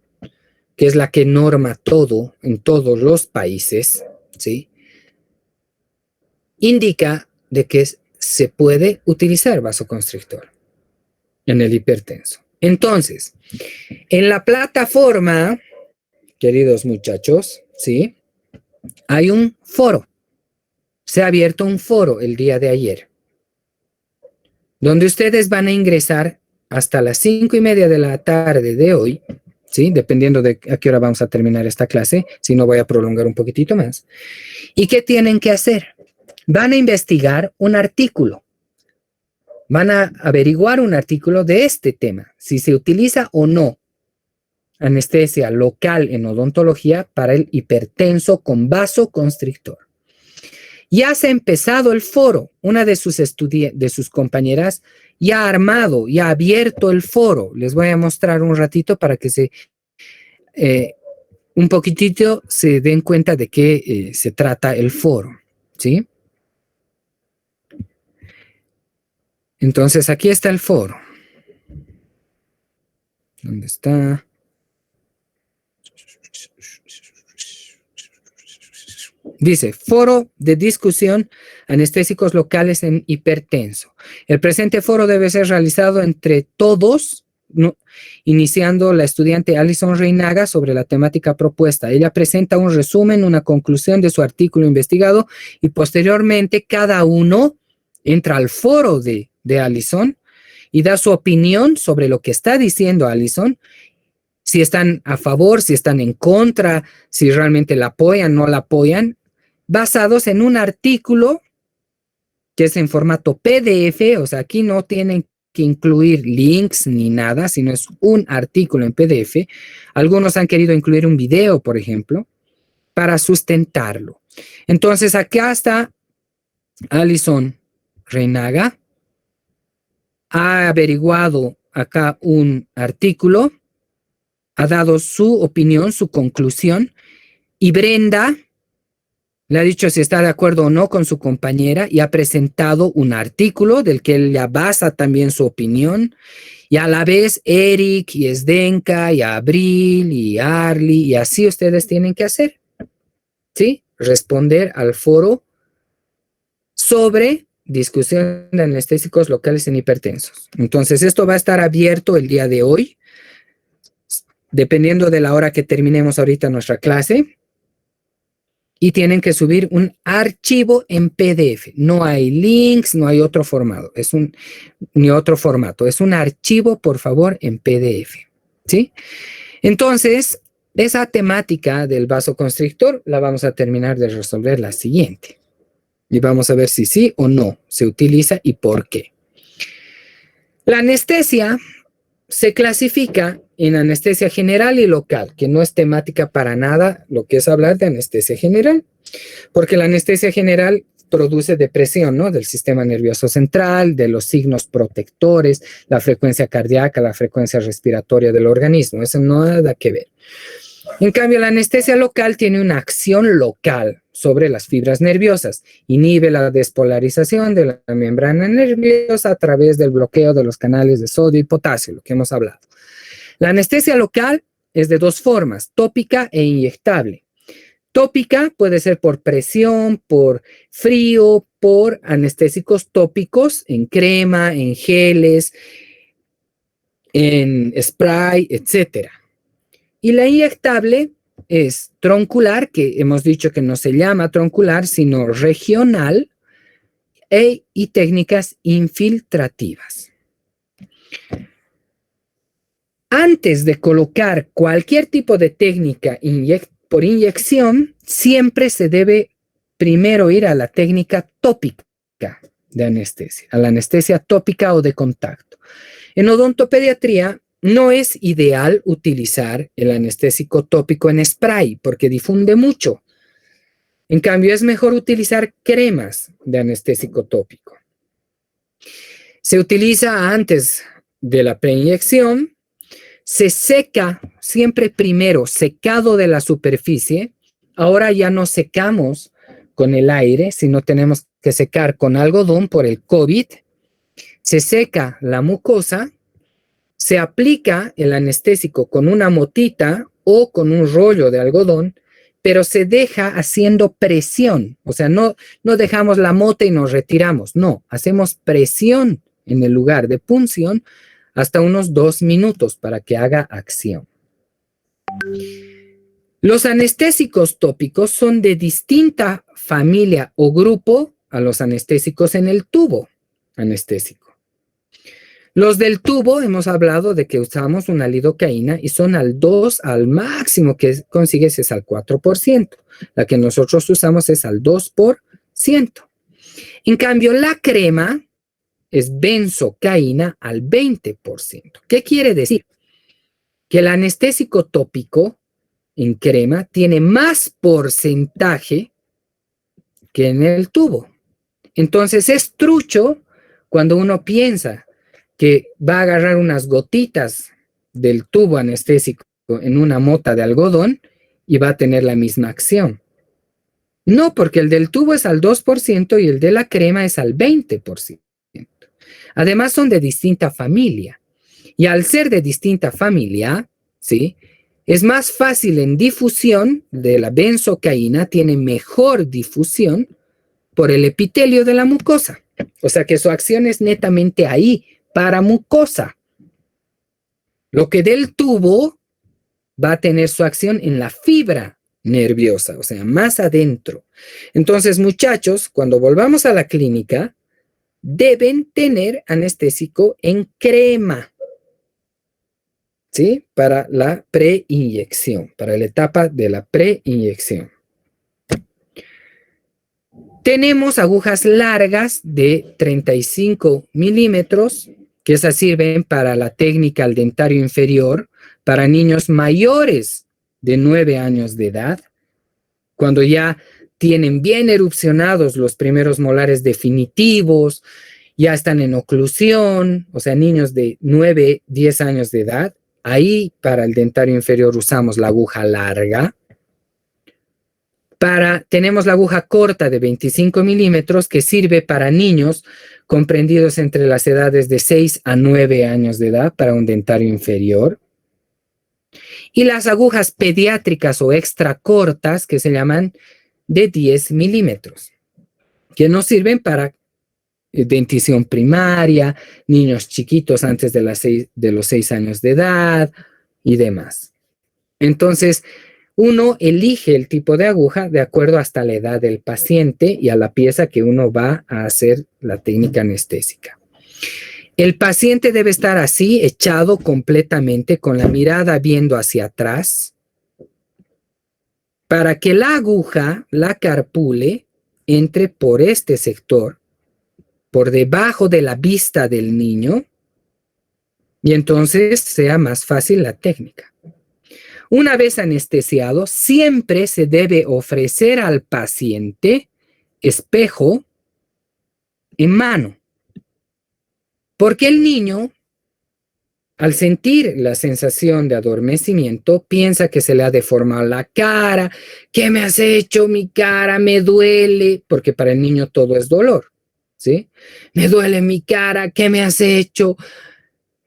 que es la que norma todo en todos los países, ¿sí? Indica de que se puede utilizar vasoconstrictor en el hipertenso. Entonces, en la plataforma, queridos muchachos, ¿sí? Hay un foro. Se ha abierto un foro el día de ayer, donde ustedes van a ingresar hasta las 5:30 de la tarde de hoy, ¿sí? Dependiendo de a qué hora vamos a terminar esta clase, si no voy a prolongar un poquitito más. ¿Y qué tienen que hacer? Van a investigar un artículo. Van a averiguar un artículo de este tema, si se utiliza o no anestesia local en odontología para el hipertenso con vasoconstrictor. Ya se ha empezado el foro. Una de sus compañeras ya ha armado, ya ha abierto el foro. Les voy a mostrar un ratito para que un poquitito se den cuenta de qué se trata el foro, ¿sí? Entonces, aquí está el foro. ¿Dónde está? Dice, foro de discusión anestésicos locales en hipertenso. El presente foro debe ser realizado entre todos, ¿no? Iniciando la estudiante Alison Reinaga sobre la temática propuesta. Ella presenta un resumen, una conclusión de su artículo investigado y posteriormente cada uno entra al foro de Alison y da su opinión sobre lo que está diciendo Alison. Si están a favor, si están en contra, si realmente la apoyan, no la apoyan, basados en un artículo que es en formato PDF, o sea, aquí no tienen que incluir links ni nada, sino es un artículo en PDF. Algunos han querido incluir un video, por ejemplo, para sustentarlo. Entonces, acá está Alison Reinaga, ha averiguado acá un artículo, ha dado su opinión, su conclusión, y Brenda le ha dicho si está de acuerdo o no con su compañera y ha presentado un artículo del que ella basa también su opinión. Y a la vez Eric y Zdenka y Abril y Arly y así ustedes tienen que hacer, ¿sí? Responder al foro sobre discusión de anestésicos locales en hipertensos. Entonces esto va a estar abierto el día de hoy, dependiendo de la hora que terminemos ahorita nuestra clase. Y tienen que subir un archivo en PDF. No hay links, no hay otro formato. Ni otro formato. Es un archivo, por favor, en PDF. ¿Sí? Entonces, esa temática del vasoconstrictor la vamos a terminar de resolver la siguiente. Y vamos a ver si sí o no se utiliza y por qué. La anestesia se clasifica en anestesia general y local, que no es temática para nada lo que es hablar de anestesia general, porque la anestesia general produce depresión, ¿no? Del sistema nervioso central, de los signos protectores, la frecuencia cardíaca, la frecuencia respiratoria del organismo, eso no nada que ver. En cambio, la anestesia local tiene una acción local sobre las fibras nerviosas, inhibe la despolarización de la membrana nerviosa a través del bloqueo de los canales de sodio y potasio, lo que hemos hablado. La anestesia local es de dos formas, tópica e inyectable. Tópica puede ser por presión, por frío, por anestésicos tópicos en crema, en geles, en spray, etc. Y la inyectable es troncular, que hemos dicho que no se llama troncular, sino regional, y técnicas infiltrativas. Antes de colocar cualquier tipo de técnica por inyección, siempre se debe primero ir a la técnica tópica de anestesia, a la anestesia tópica o de contacto. En odontopediatría no es ideal utilizar el anestésico tópico en spray porque difunde mucho. En cambio, es mejor utilizar cremas de anestésico tópico. Se utiliza antes de la preinyección, se seca siempre primero, secado de la superficie. Ahora ya no secamos con el aire, sino tenemos que secar con algodón por el COVID. Se seca la mucosa, se aplica el anestésico con una motita o con un rollo de algodón, pero se deja haciendo presión. O sea, no dejamos la mota y nos retiramos. No, hacemos presión en el lugar de punción hasta unos 2 minutos para que haga acción. Los anestésicos tópicos son de distinta familia o grupo a los anestésicos en el tubo anestésico. Los del tubo hemos hablado de que usamos una lidocaína y son al 2, al máximo que consigues es al 4%. La que nosotros usamos es al 2%. En cambio, la crema es benzocaína al 20%. ¿Qué quiere decir? Que el anestésico tópico en crema tiene más porcentaje que en el tubo. Entonces es trucho cuando uno piensa que va a agarrar unas gotitas del tubo anestésico en una mota de algodón y va a tener la misma acción. No, porque el del tubo es al 2% y el de la crema es al 20%. Además son de distinta familia. Y al ser de distinta familia, ¿sí?, es más fácil en difusión de la benzocaína, tiene mejor difusión por el epitelio de la mucosa. O sea que su acción es netamente ahí, para mucosa. Lo que del tubo va a tener su acción en la fibra nerviosa, o sea, más adentro. Entonces, muchachos, cuando volvamos a la clínica, deben tener anestésico en crema, ¿sí? Para la preinyección, para la etapa de la preinyección. Tenemos agujas largas de 35 milímetros, que esas sirven para la técnica al dentario inferior, para niños mayores de 9 años de edad, cuando ya tienen bien erupcionados los primeros molares definitivos, ya están en oclusión, o sea, niños de 9, 10 años de edad. Ahí para el dentario inferior usamos la aguja larga. Tenemos la aguja corta de 25 milímetros que sirve para niños comprendidos entre las edades de 6 a 9 años de edad para un dentario inferior. Y las agujas pediátricas o extra cortas que se llaman de 10 milímetros, que nos sirven para dentición primaria, niños chiquitos antes de los 6 años de edad y demás. Entonces, uno elige el tipo de aguja de acuerdo hasta la edad del paciente y a la pieza que uno va a hacer la técnica anestésica. El paciente debe estar así, echado completamente, con la mirada viendo hacia atrás, para que la aguja, la carpule, entre por este sector, por debajo de la vista del niño, y entonces sea más fácil la técnica. Una vez anestesiado, siempre se debe ofrecer al paciente espejo en mano, porque el niño, al sentir la sensación de adormecimiento, piensa que se le ha deformado la cara. ¿Qué me has hecho? Mi cara me duele, porque para el niño todo es dolor, ¿sí? Me duele mi cara, ¿qué me has hecho?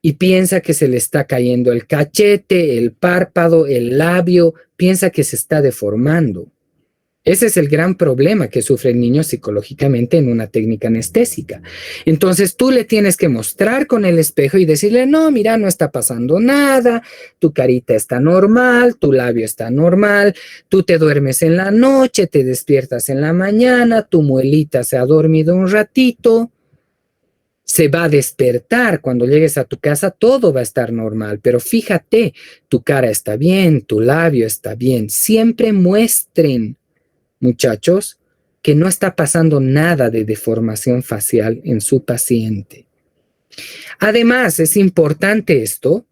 Y piensa que se le está cayendo el cachete, el párpado, el labio, piensa que se está deformando. Ese es el gran problema que sufre el niño psicológicamente en una técnica anestésica. Entonces tú le tienes que mostrar con el espejo y decirle, no, mira, no está pasando nada, tu carita está normal, tu labio está normal, tú te duermes en la noche, te despiertas en la mañana, tu muelita se ha dormido un ratito, se va a despertar cuando llegues a tu casa, todo va a estar normal, pero fíjate, tu cara está bien, tu labio está bien. Siempre muestren, muchachos, que no está pasando nada de deformación facial en su paciente. Además, es importante esto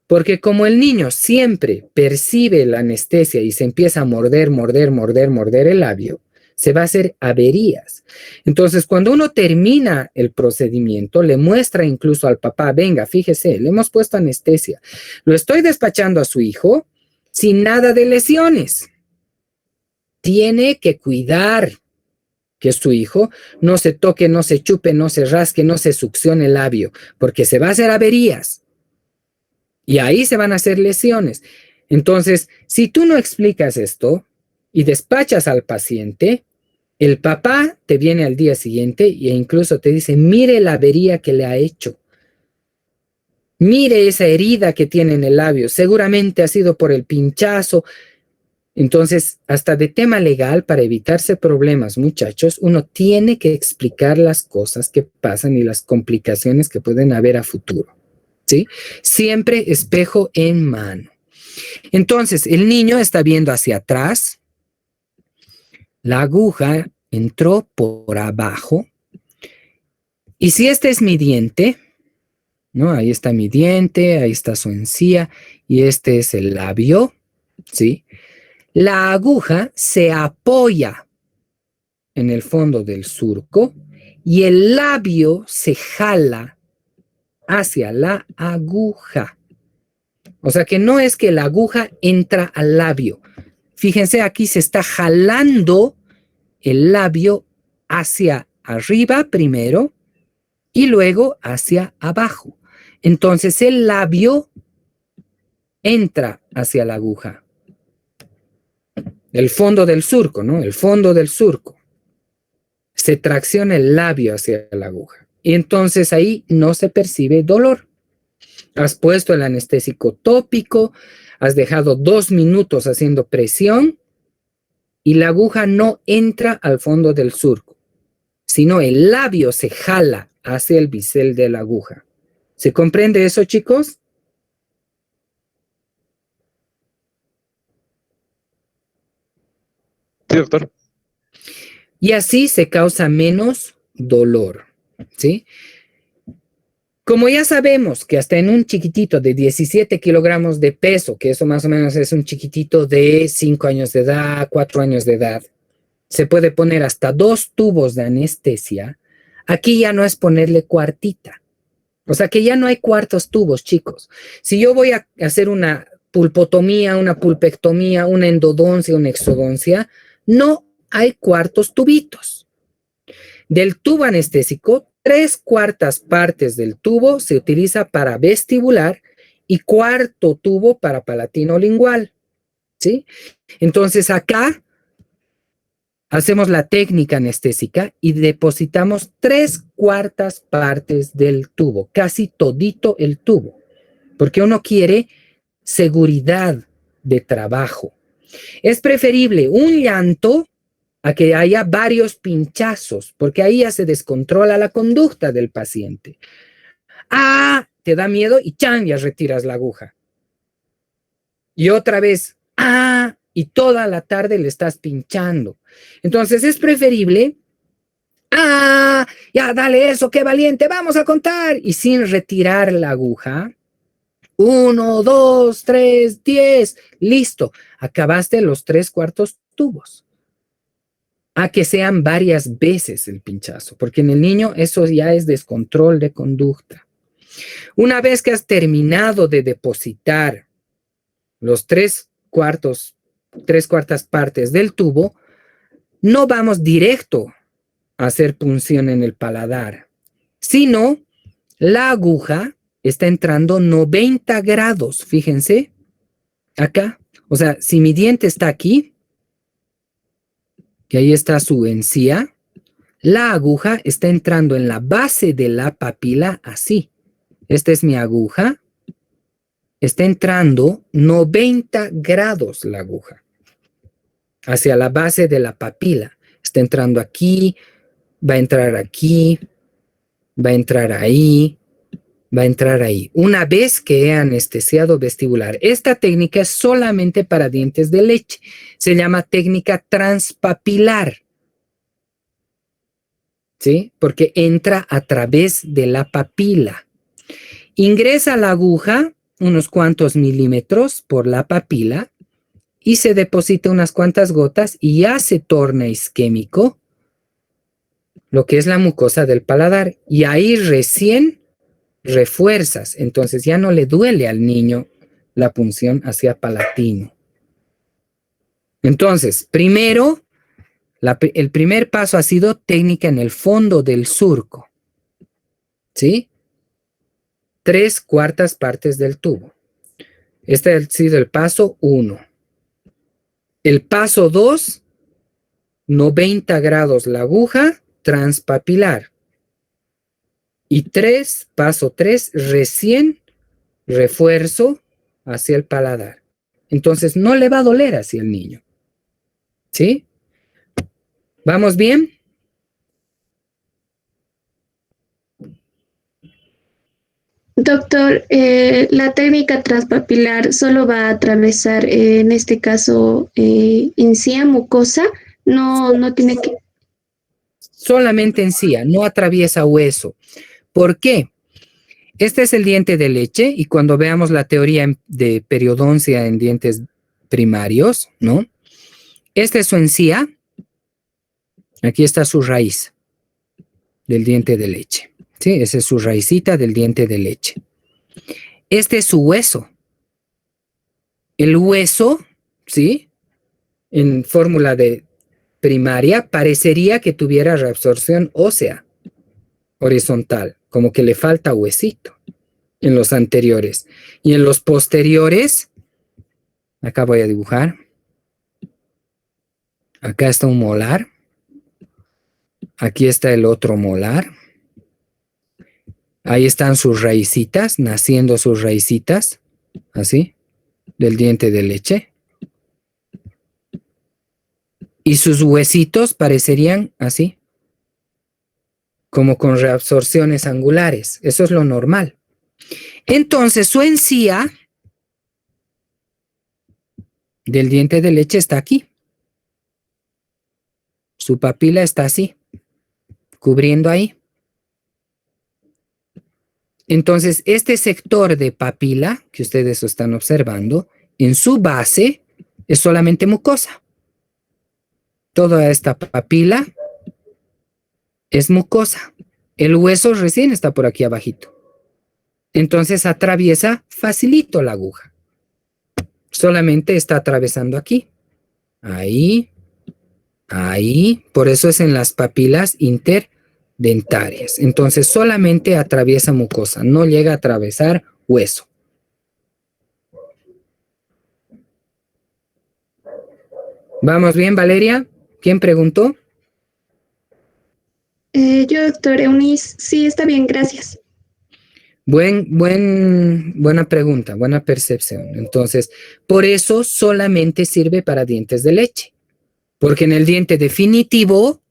Porque como el niño siempre percibe la anestesia y se empieza a morder el labio, se va a hacer averías. Entonces, cuando uno termina el procedimiento, le muestra incluso al papá, venga, fíjese, le hemos puesto anestesia. Lo estoy despachando a su hijo sin nada de lesiones. Tiene que cuidar que su hijo no se toque, no se chupe, no se rasque, no se succione el labio, porque se va a hacer averías. Y ahí se van a hacer lesiones. Entonces, si tú no explicas esto y despachas al paciente, el papá te viene al día siguiente e incluso te dice, mire la avería que le ha hecho. Mire esa herida que tiene en el labio. Seguramente ha sido por el pinchazo. Entonces, hasta de tema legal, para evitarse problemas, muchachos, uno tiene que explicar las cosas que pasan y las complicaciones que pueden haber a futuro. ¿Sí? Siempre espejo en mano. Entonces, el niño está viendo hacia atrás. La aguja entró por abajo. Y si este es mi diente, ¿no? Ahí está mi diente, ahí está su encía, y este es el labio, ¿sí? La aguja se apoya en el fondo del surco y el labio se jala hacia la aguja. O sea que no es que la aguja entra al labio. Fíjense, aquí se está jalando el labio hacia arriba primero y luego hacia abajo. Entonces el labio entra hacia la aguja. El fondo del surco, ¿no? El fondo del surco. Se tracciona el labio hacia la aguja. Y entonces ahí no se percibe dolor. Has puesto el anestésico tópico, has dejado 2 minutos haciendo presión y la aguja no entra al fondo del surco, sino el labio se jala hacia el bisel de la aguja. ¿Se comprende eso, chicos? Sí, doctor. Y así se causa menos dolor, ¿sí? Como ya sabemos que hasta en un chiquitito de 17 kilogramos de peso, que eso más o menos es un chiquitito de 5 años de edad, 4 años de edad, se puede poner hasta 2 tubos de anestesia, aquí ya no es ponerle cuartita. O sea que ya no hay cuartos tubos, chicos. Si yo voy a hacer una pulpotomía, una pulpectomía, una endodoncia, una exodoncia, no hay cuartos tubitos. Del tubo anestésico, 3/4 partes del tubo se utiliza para vestibular y 1/4 tubo para palatino-lingual, ¿sí? Entonces acá hacemos la técnica anestésica y depositamos 3/4 partes del tubo, casi todito el tubo, porque uno quiere seguridad de trabajo. Es preferible un llanto a que haya varios pinchazos, porque ahí ya se descontrola la conducta del paciente. Ah, te da miedo y ¡chan! Ya retiras la aguja. Y otra vez, ah, y toda la tarde le estás pinchando. Entonces es preferible, ah, ya dale eso, qué valiente, vamos a contar. Y sin retirar la aguja, 1, 2, 3, 10, listo, acabaste los 3/4 tubos. A que sean varias veces el pinchazo, porque en el niño eso ya es descontrol de conducta. Una vez que has terminado de depositar los 3/4 partes del tubo, no vamos directo a hacer punción en el paladar, sino la aguja está entrando 90 grados, fíjense, acá. O sea, si mi diente está aquí, que ahí está su encía, la aguja está entrando en la base de la papila así. Esta es mi aguja. Está entrando 90 grados la aguja hacia la base de la papila. Está entrando aquí, va a entrar aquí, va a entrar ahí, va a entrar ahí. Una vez que he anestesiado vestibular, esta técnica es solamente para dientes de leche. Se llama técnica transpapilar. ¿Sí? Porque entra a través de la papila. Ingresa la aguja unos cuantos milímetros por la papila y se deposita unas cuantas gotas y ya se torna isquémico lo que es la mucosa del paladar. Y ahí recién refuerzas. Entonces ya no le duele al niño la punción hacia palatino. Entonces, primero, el primer paso ha sido técnica en el fondo del surco. ¿Sí? 3/4 partes del tubo. Este ha sido el paso 1. El paso 2, 90 grados la aguja transpapilar. Y 3, paso 3, recién refuerzo hacia el paladar. Entonces no le va a doler hacia el niño. ¿Sí? ¿Vamos bien? Doctor, la técnica transpapilar solo va a atravesar, en este caso, encía mucosa, no tiene que... Solamente encía, no atraviesa hueso. ¿Por qué? Este es el diente de leche y cuando veamos la teoría de periodoncia en dientes primarios, ¿no? Esta es su encía. Aquí está su raíz del diente de leche. ¿Sí? Esa es su raicita del diente de leche. Este es su hueso. El hueso, ¿sí? En fórmula de primaria, parecería que tuviera reabsorción ósea horizontal, como que le falta huesito en los anteriores. Y en los posteriores, acá voy a dibujar. Acá está un molar. Aquí está el otro molar. Ahí están sus raicitas, naciendo sus raicitas, así, del diente de leche. Y sus huesitos parecerían así, como con reabsorciones angulares. Eso es lo normal. Entonces, su encía del diente de leche está aquí. Su papila está así, cubriendo ahí. Entonces, este sector de papila que ustedes están observando, en su base es solamente mucosa. Toda esta papila es mucosa. El hueso recién está por aquí abajito. Entonces atraviesa facilito la aguja. Solamente está atravesando aquí. Ahí. Ahí. Por eso es en las papilas interdentarias. Entonces solamente atraviesa mucosa. No llega a atravesar hueso. ¿Vamos bien, Valeria? ¿Quién preguntó? Yo, doctor Eunice, sí, está bien, gracias. Buena pregunta, buena percepción. Entonces, por eso solamente sirve para dientes de leche. Porque en el diente definitivo,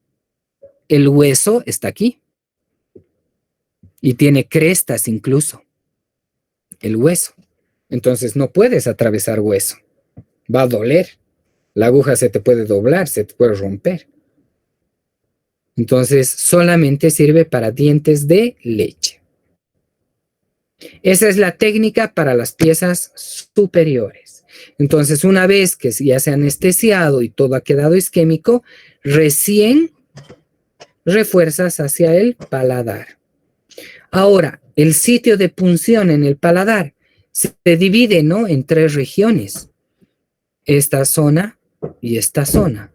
el hueso está aquí. Y tiene crestas incluso. El hueso. Entonces, no puedes atravesar hueso. Va a doler. La aguja se te puede doblar, se te puede romper. Entonces, solamente sirve para dientes de leche. Esa es la técnica para las piezas superiores. Entonces, una vez que ya se ha anestesiado y todo ha quedado isquémico, recién refuerzas hacia el paladar. Ahora, el sitio de punción en el paladar se divide, ¿no?, en 3 regiones. Esta zona y esta zona.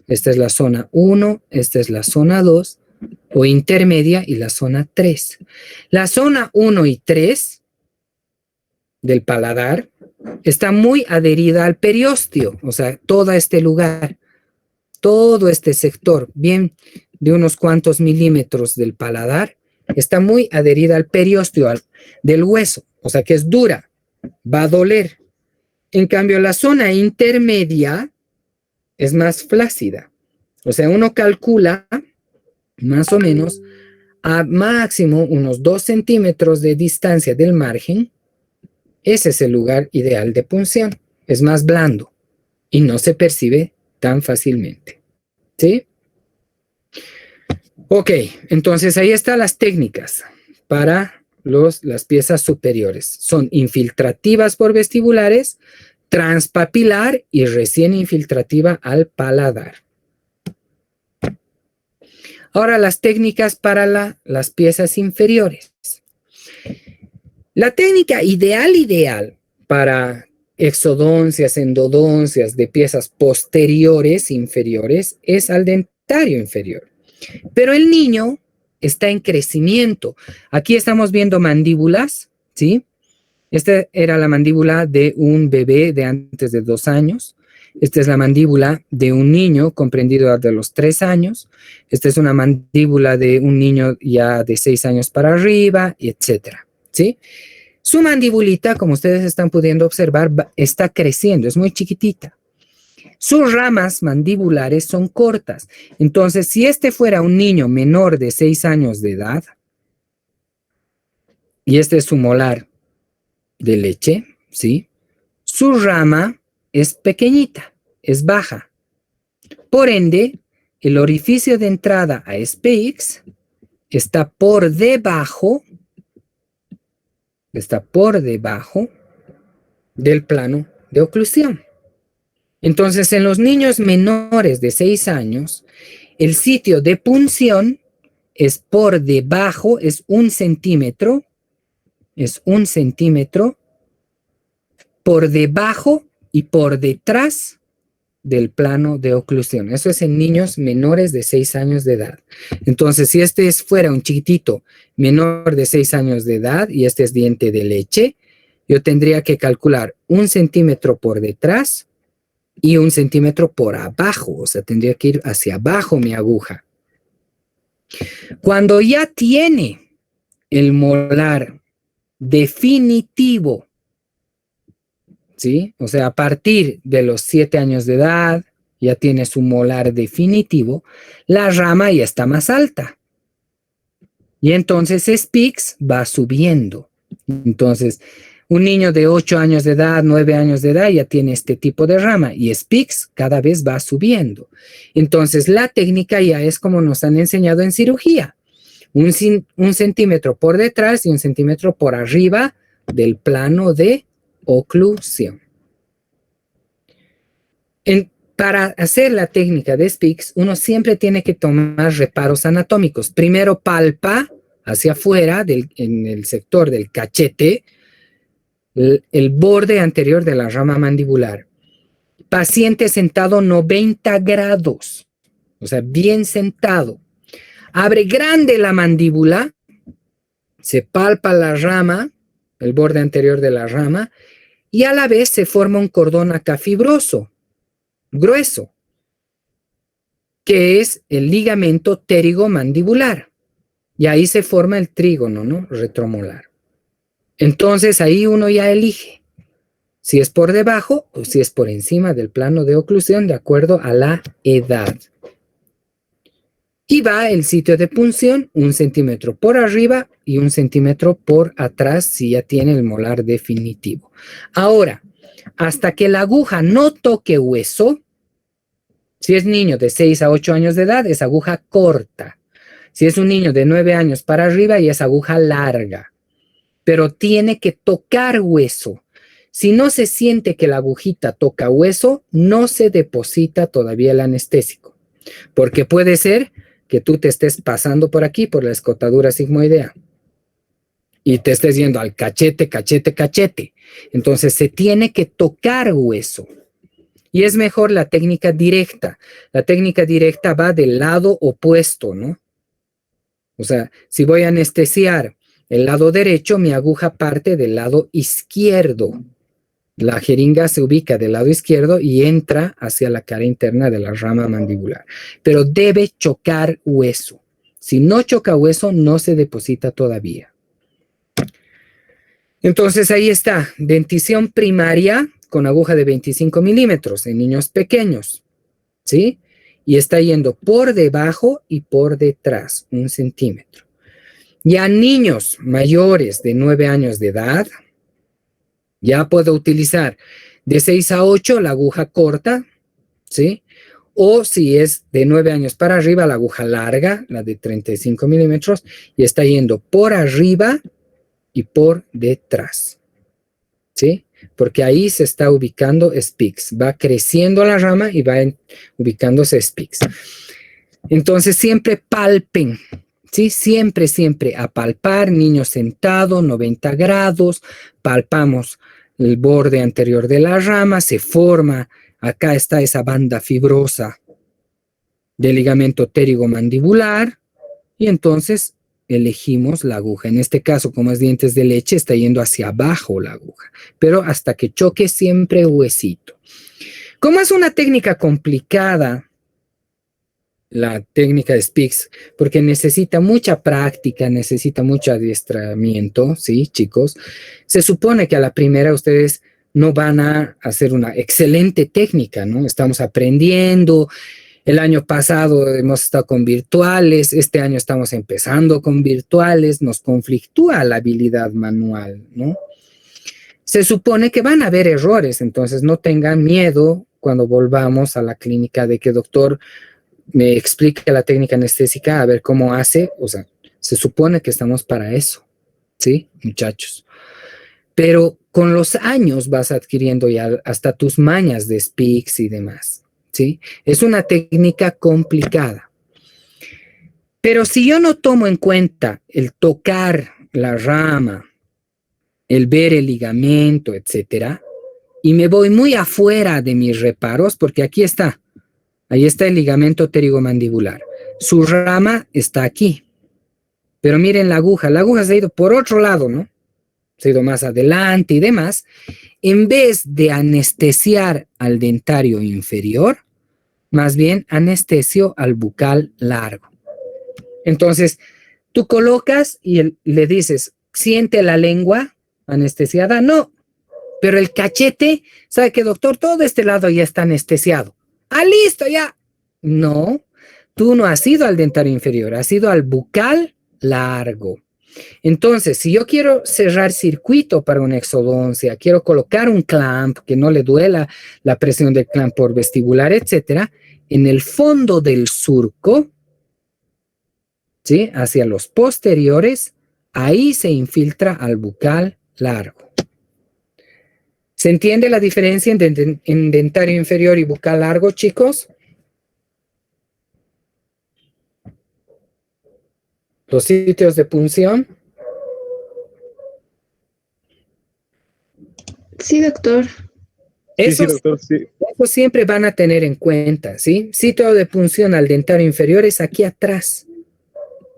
Esta es la zona 1, esta es la zona 2 o intermedia y la zona 3. La zona 1 y 3 del paladar está muy adherida al periósteo, o sea, todo este lugar, todo este sector, bien de unos cuantos milímetros del paladar, está muy adherida al periósteo del hueso, o sea que es dura, va a doler. En cambio, la zona intermedia es más flácida. O sea, uno calcula más o menos a máximo unos 2 centímetros de distancia del margen. Ese es el lugar ideal de punción. Es más blando y no se percibe tan fácilmente. ¿Sí? Ok, entonces ahí están las técnicas para las piezas superiores. Son infiltrativas por vestibulares, transpapilar y recién infiltrativa al paladar. Ahora las técnicas para las piezas inferiores. La técnica ideal para exodoncias, endodoncias de piezas posteriores, inferiores, es al dentario inferior. Pero el niño está en crecimiento. Aquí estamos viendo mandíbulas, ¿sí? Esta era la mandíbula de un bebé de antes de 2 años. Esta es la mandíbula de un niño comprendido desde los 3 años. Esta es una mandíbula de un niño ya de 6 años para arriba, etcétera, ¿sí? Su mandibulita, como ustedes están pudiendo observar, está creciendo, es muy chiquitita. Sus ramas mandibulares son cortas. Entonces, si este fuera un niño menor de 6 años de edad, y este es su molar de leche, ¿sí? Su rama es pequeñita, es baja. Por ende, el orificio de entrada a SPX está por debajo del plano de oclusión. Entonces, en los niños menores de 6 años, el sitio de punción es por debajo, es 1 centímetro, por debajo y por detrás del plano de oclusión. Eso es en niños menores de 6 años de edad. Entonces, si este fuera un chiquitito menor de 6 años de edad y este es diente de leche, yo tendría que calcular 1 centímetro por detrás y 1 centímetro por abajo. O sea, tendría que ir hacia abajo mi aguja. Cuando ya tiene el molar definitivo, ¿sí? O sea, a partir de los 7 años de edad, ya tiene su molar definitivo, la rama ya está más alta. Y entonces SPIX va subiendo. Entonces, un niño de 8 años de edad, 9 años de edad, ya tiene este tipo de rama. Y SPIX cada vez va subiendo. Entonces, la técnica ya es como nos han enseñado en cirugía. 1 centímetro por detrás y 1 centímetro por arriba del plano de oclusión. Para hacer la técnica de SPIX, uno siempre tiene que tomar reparos anatómicos. Primero palpa hacia afuera, en el sector del cachete, el borde anterior de la rama mandibular. Paciente sentado 90 grados, o sea, bien sentado. Abre grande la mandíbula, se palpa la rama, el borde anterior de la rama, y a la vez se forma un cordón acá fibroso, grueso, que es el ligamento pterigomandibular. Y ahí se forma el trígono, ¿no? Retromolar. Entonces ahí uno ya elige si es por debajo o si es por encima del plano de oclusión de acuerdo a la edad. Y va el sitio de punción 1 centímetro por arriba y 1 centímetro por atrás si ya tiene el molar definitivo. Ahora, hasta que la aguja no toque hueso, si es niño de 6 a 8 años de edad, es aguja corta. Si es un niño de 9 años para arriba, ya es aguja larga. Pero tiene que tocar hueso. Si no se siente que la agujita toca hueso, no se deposita todavía el anestésico. Porque puede ser que tú te estés pasando por aquí, por la escotadura sigmoidea, y te estés yendo al cachete, cachete, cachete. Entonces se tiene que tocar hueso. Y es mejor la técnica directa. La técnica directa va del lado opuesto, ¿no? O sea, si voy a anestesiar el lado derecho, mi aguja parte del lado izquierdo. La jeringa se ubica del lado izquierdo y entra hacia la cara interna de la rama mandibular. Pero debe chocar hueso. Si no choca hueso, no se deposita todavía. Entonces ahí está, dentición primaria con aguja de 25 milímetros en niños pequeños, ¿sí? Y está yendo por debajo y por detrás, 1 centímetro. Ya niños mayores de 9 años de edad, ya puedo utilizar de 6 a 8 la aguja corta, ¿sí? O si es de 9 años para arriba, la aguja larga, la de 35 milímetros, y está yendo por arriba y por detrás. ¿Sí? Porque ahí se está ubicando Spix. Va creciendo la rama y va ubicándose Spix. Entonces siempre palpen, ¿sí? Siempre, siempre a palpar, niño sentado, 90 grados, palpamos el borde anterior de la rama, se forma, acá está esa banda fibrosa del ligamento pterigomandibular y entonces elegimos la aguja. En este caso, como es dientes de leche, está yendo hacia abajo la aguja, pero hasta que choque siempre huesito. Como es una técnica complicada, la técnica de Spix, porque necesita mucha práctica, necesita mucho adiestramiento, ¿sí, chicos? Se supone que a la primera ustedes no van a hacer una excelente técnica, ¿no? Estamos aprendiendo. El año pasado hemos estado con virtuales, este año estamos empezando con virtuales, nos conflictúa la habilidad manual, ¿no? Se supone que van a haber errores, entonces no tengan miedo cuando volvamos a la clínica de que doctor me explique la técnica anestésica, a ver cómo hace, o sea, se supone que estamos para eso, ¿sí, muchachos? Pero con los años vas adquiriendo ya hasta tus mañas de Spix y demás, ¿sí? Es una técnica complicada. Pero si yo no tomo en cuenta el tocar la rama, el ver el ligamento, etcétera, y me voy muy afuera de mis reparos, porque aquí está, ahí está el ligamento pterigomandibular. Su rama está aquí. Pero miren la aguja se ha ido por otro lado, ¿no? Se ha ido más adelante y demás. En vez de anestesiar al dentario inferior, más bien anestesio al bucal largo. Entonces, tú colocas y le dices, ¿siente la lengua anestesiada? No, pero el cachete, ¿sabe qué, doctor? Todo este lado ya está anestesiado. ¡Ah, listo, ya! No, tú no has ido al dentario inferior, has ido al bucal largo. Entonces, si yo quiero cerrar circuito para una exodoncia, quiero colocar un clamp que no le duela la presión del clamp por vestibular, etcétera, en el fondo del surco, ¿sí? Hacia los posteriores, ahí se infiltra al bucal largo. ¿Se entiende la diferencia en dentario inferior y bucal largo, chicos? Los sitios de punción. Sí, doctor. Sí, doctor, sí. Eso siempre van a tener en cuenta, ¿sí? Sitio de punción al dentario inferior es aquí atrás.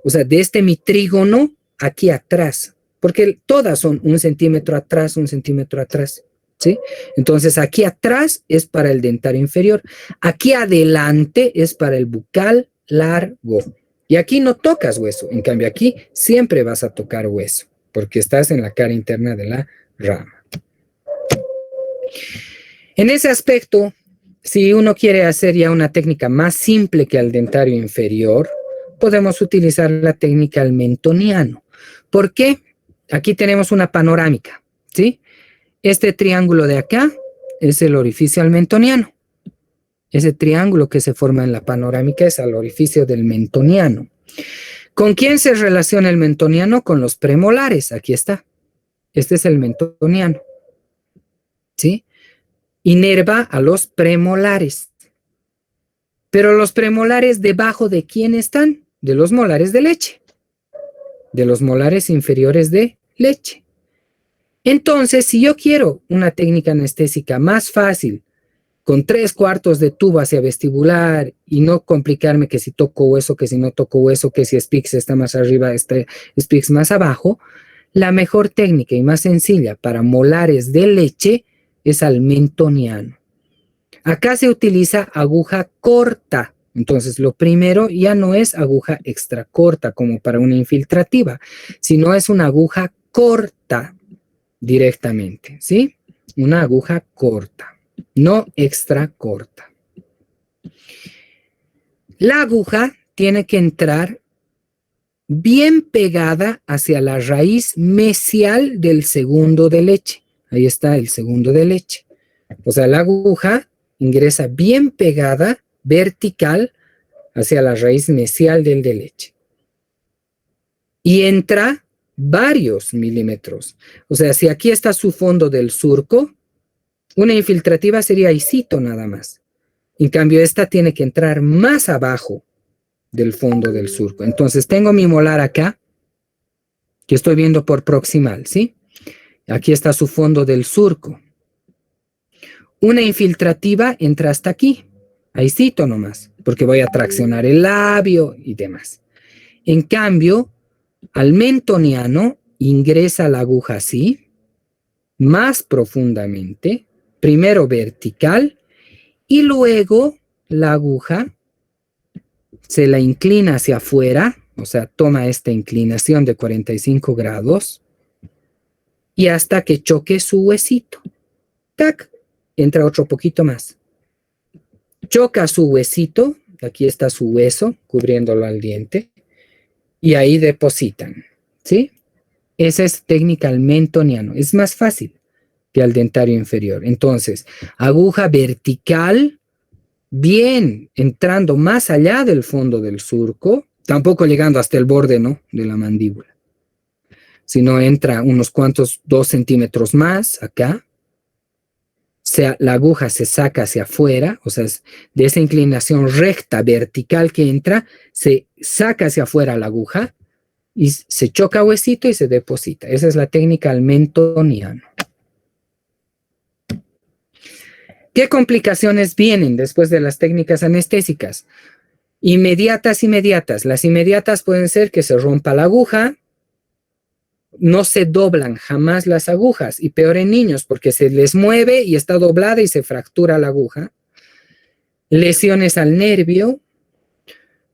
O sea, de este mi trígono, aquí atrás. Porque todas son 1 centímetro atrás, 1 centímetro atrás, ¿sí? Entonces, aquí atrás es para el dentario inferior. Aquí adelante es para el bucal largo. Y aquí no tocas hueso. En cambio, aquí siempre vas a tocar hueso, porque estás en la cara interna de la rama. En ese aspecto, si uno quiere hacer ya una técnica más simple que el dentario inferior, podemos utilizar la técnica del mentoniano. ¿Por qué? Aquí tenemos una panorámica, ¿sí? Este triángulo de acá es el orificio al mentoniano. Ese triángulo que se forma en la panorámica es el orificio del mentoniano. ¿Con quién se relaciona el mentoniano? Con los premolares. Aquí está. Este es el mentoniano, ¿sí? Inerva a los premolares. Pero los premolares debajo de quién están? De los molares de leche. De los molares inferiores de leche. Entonces, si yo quiero una técnica anestésica más fácil, con 3/4 de tubo hacia vestibular y no complicarme que si toco hueso, que si no toco hueso, que si Spix está más arriba, Spix más abajo, la mejor técnica y más sencilla para molares de leche es al mentoniano. Acá se utiliza aguja corta. Entonces, lo primero ya no es aguja extra corta como para una infiltrativa, sino es una aguja corta directamente, ¿sí? Una aguja corta, no extra corta. La aguja tiene que entrar bien pegada hacia la raíz mesial del segundo de leche. Ahí está el segundo de leche. O sea, la aguja ingresa bien pegada, vertical, hacia la raíz mesial del de leche. Y entra varios milímetros. O sea, si aquí está su fondo del surco, una infiltrativa sería ahícito nada más. En cambio, esta tiene que entrar más abajo del fondo del surco. Entonces, tengo mi molar acá, que estoy viendo por proximal, ¿sí? Aquí está su fondo del surco. Una infiltrativa entra hasta aquí, ahícito nomás, porque voy a traccionar el labio y demás. En cambio, al mentoniano ingresa la aguja así, más profundamente, primero vertical, y luego la aguja se la inclina hacia afuera, o sea, toma esta inclinación de 45 grados, y hasta que choque su huesito. ¡Tac! Entra otro poquito más. Choca su huesito, aquí está su hueso, cubriéndolo al diente, y ahí depositan, ¿sí? Esa es técnica al mentoniano. Es más fácil que al dentario inferior. Entonces, aguja vertical, bien entrando más allá del fondo del surco, tampoco llegando hasta el borde, ¿no?, de la mandíbula, sino entra unos cuantos 2 centímetros más acá. La aguja se saca hacia afuera, o sea, de esa inclinación recta vertical que entra, se saca hacia afuera la aguja y se choca huesito y se deposita. Esa es la técnica al mentoniano. ¿Qué complicaciones vienen después de las técnicas anestésicas? Inmediatas. Las inmediatas pueden ser que se rompa la aguja, no se doblan jamás las agujas, y peor en niños porque se les mueve y está doblada y se fractura la aguja. Lesiones al nervio,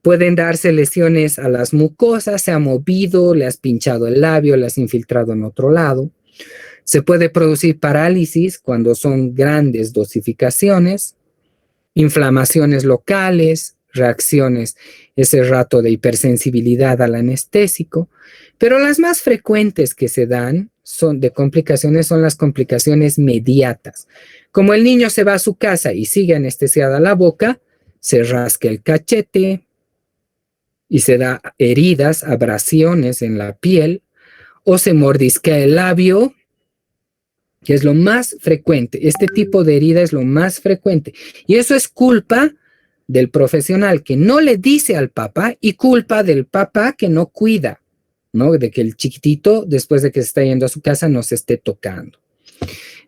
pueden darse lesiones a las mucosas, se ha movido, le has pinchado el labio, le has infiltrado en otro lado. Se puede producir parálisis cuando son grandes dosificaciones, inflamaciones locales, reacciones ese rato de hipersensibilidad al anestésico, pero las más frecuentes que se dan son las complicaciones mediatas. Como el niño se va a su casa y sigue anestesiada la boca, se rasca el cachete y se da heridas, abrasiones en la piel, o se mordisquea el labio, que es lo más frecuente. Este tipo de herida es lo más frecuente. Y eso es culpa del profesional que no le dice al papá y culpa del papá que no cuida, ¿no? De que el chiquitito, después de que se está yendo a su casa, no se esté tocando.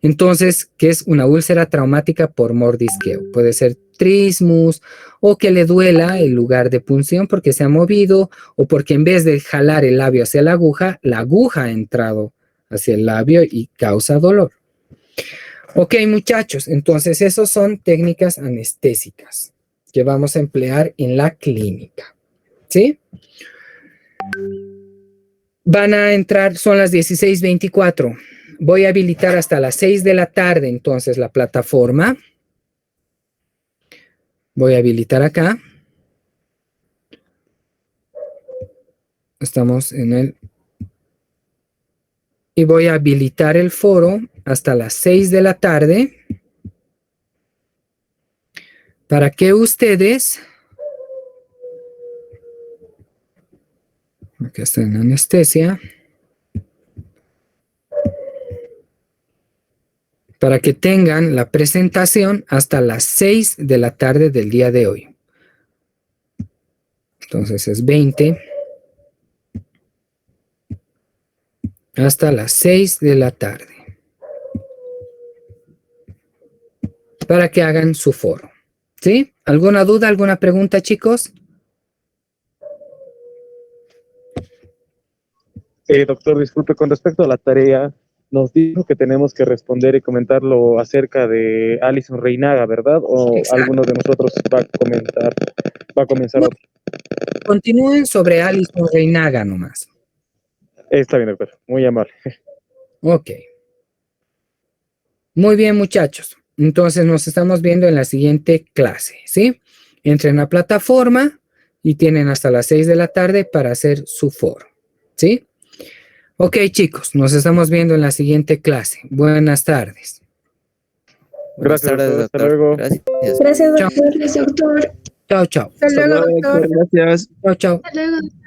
Entonces, ¿qué es una úlcera traumática por mordisqueo? Puede ser trismus, o que le duela el lugar de punción porque se ha movido, o porque en vez de jalar el labio hacia la aguja ha entrado hacia el labio y causa dolor. Ok, muchachos, entonces esas son técnicas anestésicas que vamos a emplear en la clínica, ¿sí? Van a entrar, son las 16:24. Voy a habilitar hasta las 6 de la tarde, entonces, la plataforma. Voy a habilitar acá. Estamos en el... Y voy a habilitar el foro hasta las 6 de la tarde para que ustedes... Aquí está en anestesia. Para que tengan la presentación hasta las 6 de la tarde del día de hoy. Entonces es 20 hasta las 6 de la tarde. Para que hagan su foro. ¿Sí? ¿Alguna duda, alguna pregunta, chicos? Doctor, disculpe, con respecto a la tarea, nos dijo que tenemos que responder y comentarlo acerca de Alison Reinaga, ¿verdad? ¿O Exacto. alguno de nosotros va a comenzar No. otro? Continúen sobre Alison Reinaga nomás. Está bien, doctor. Muy amable. Ok. Muy bien, muchachos. Entonces nos estamos viendo en la siguiente clase, ¿sí? Entren a la plataforma y tienen hasta las 6 de la tarde para hacer su foro, ¿sí? Ok, chicos, nos estamos viendo en la siguiente clase. Buenas tardes. Buenas tardes, doctor. Hasta luego. Gracias, Chao. doctor. Gracias, doctor. Chao, chao. Hasta luego, doctor. Gracias. Chao, chao. Hasta luego.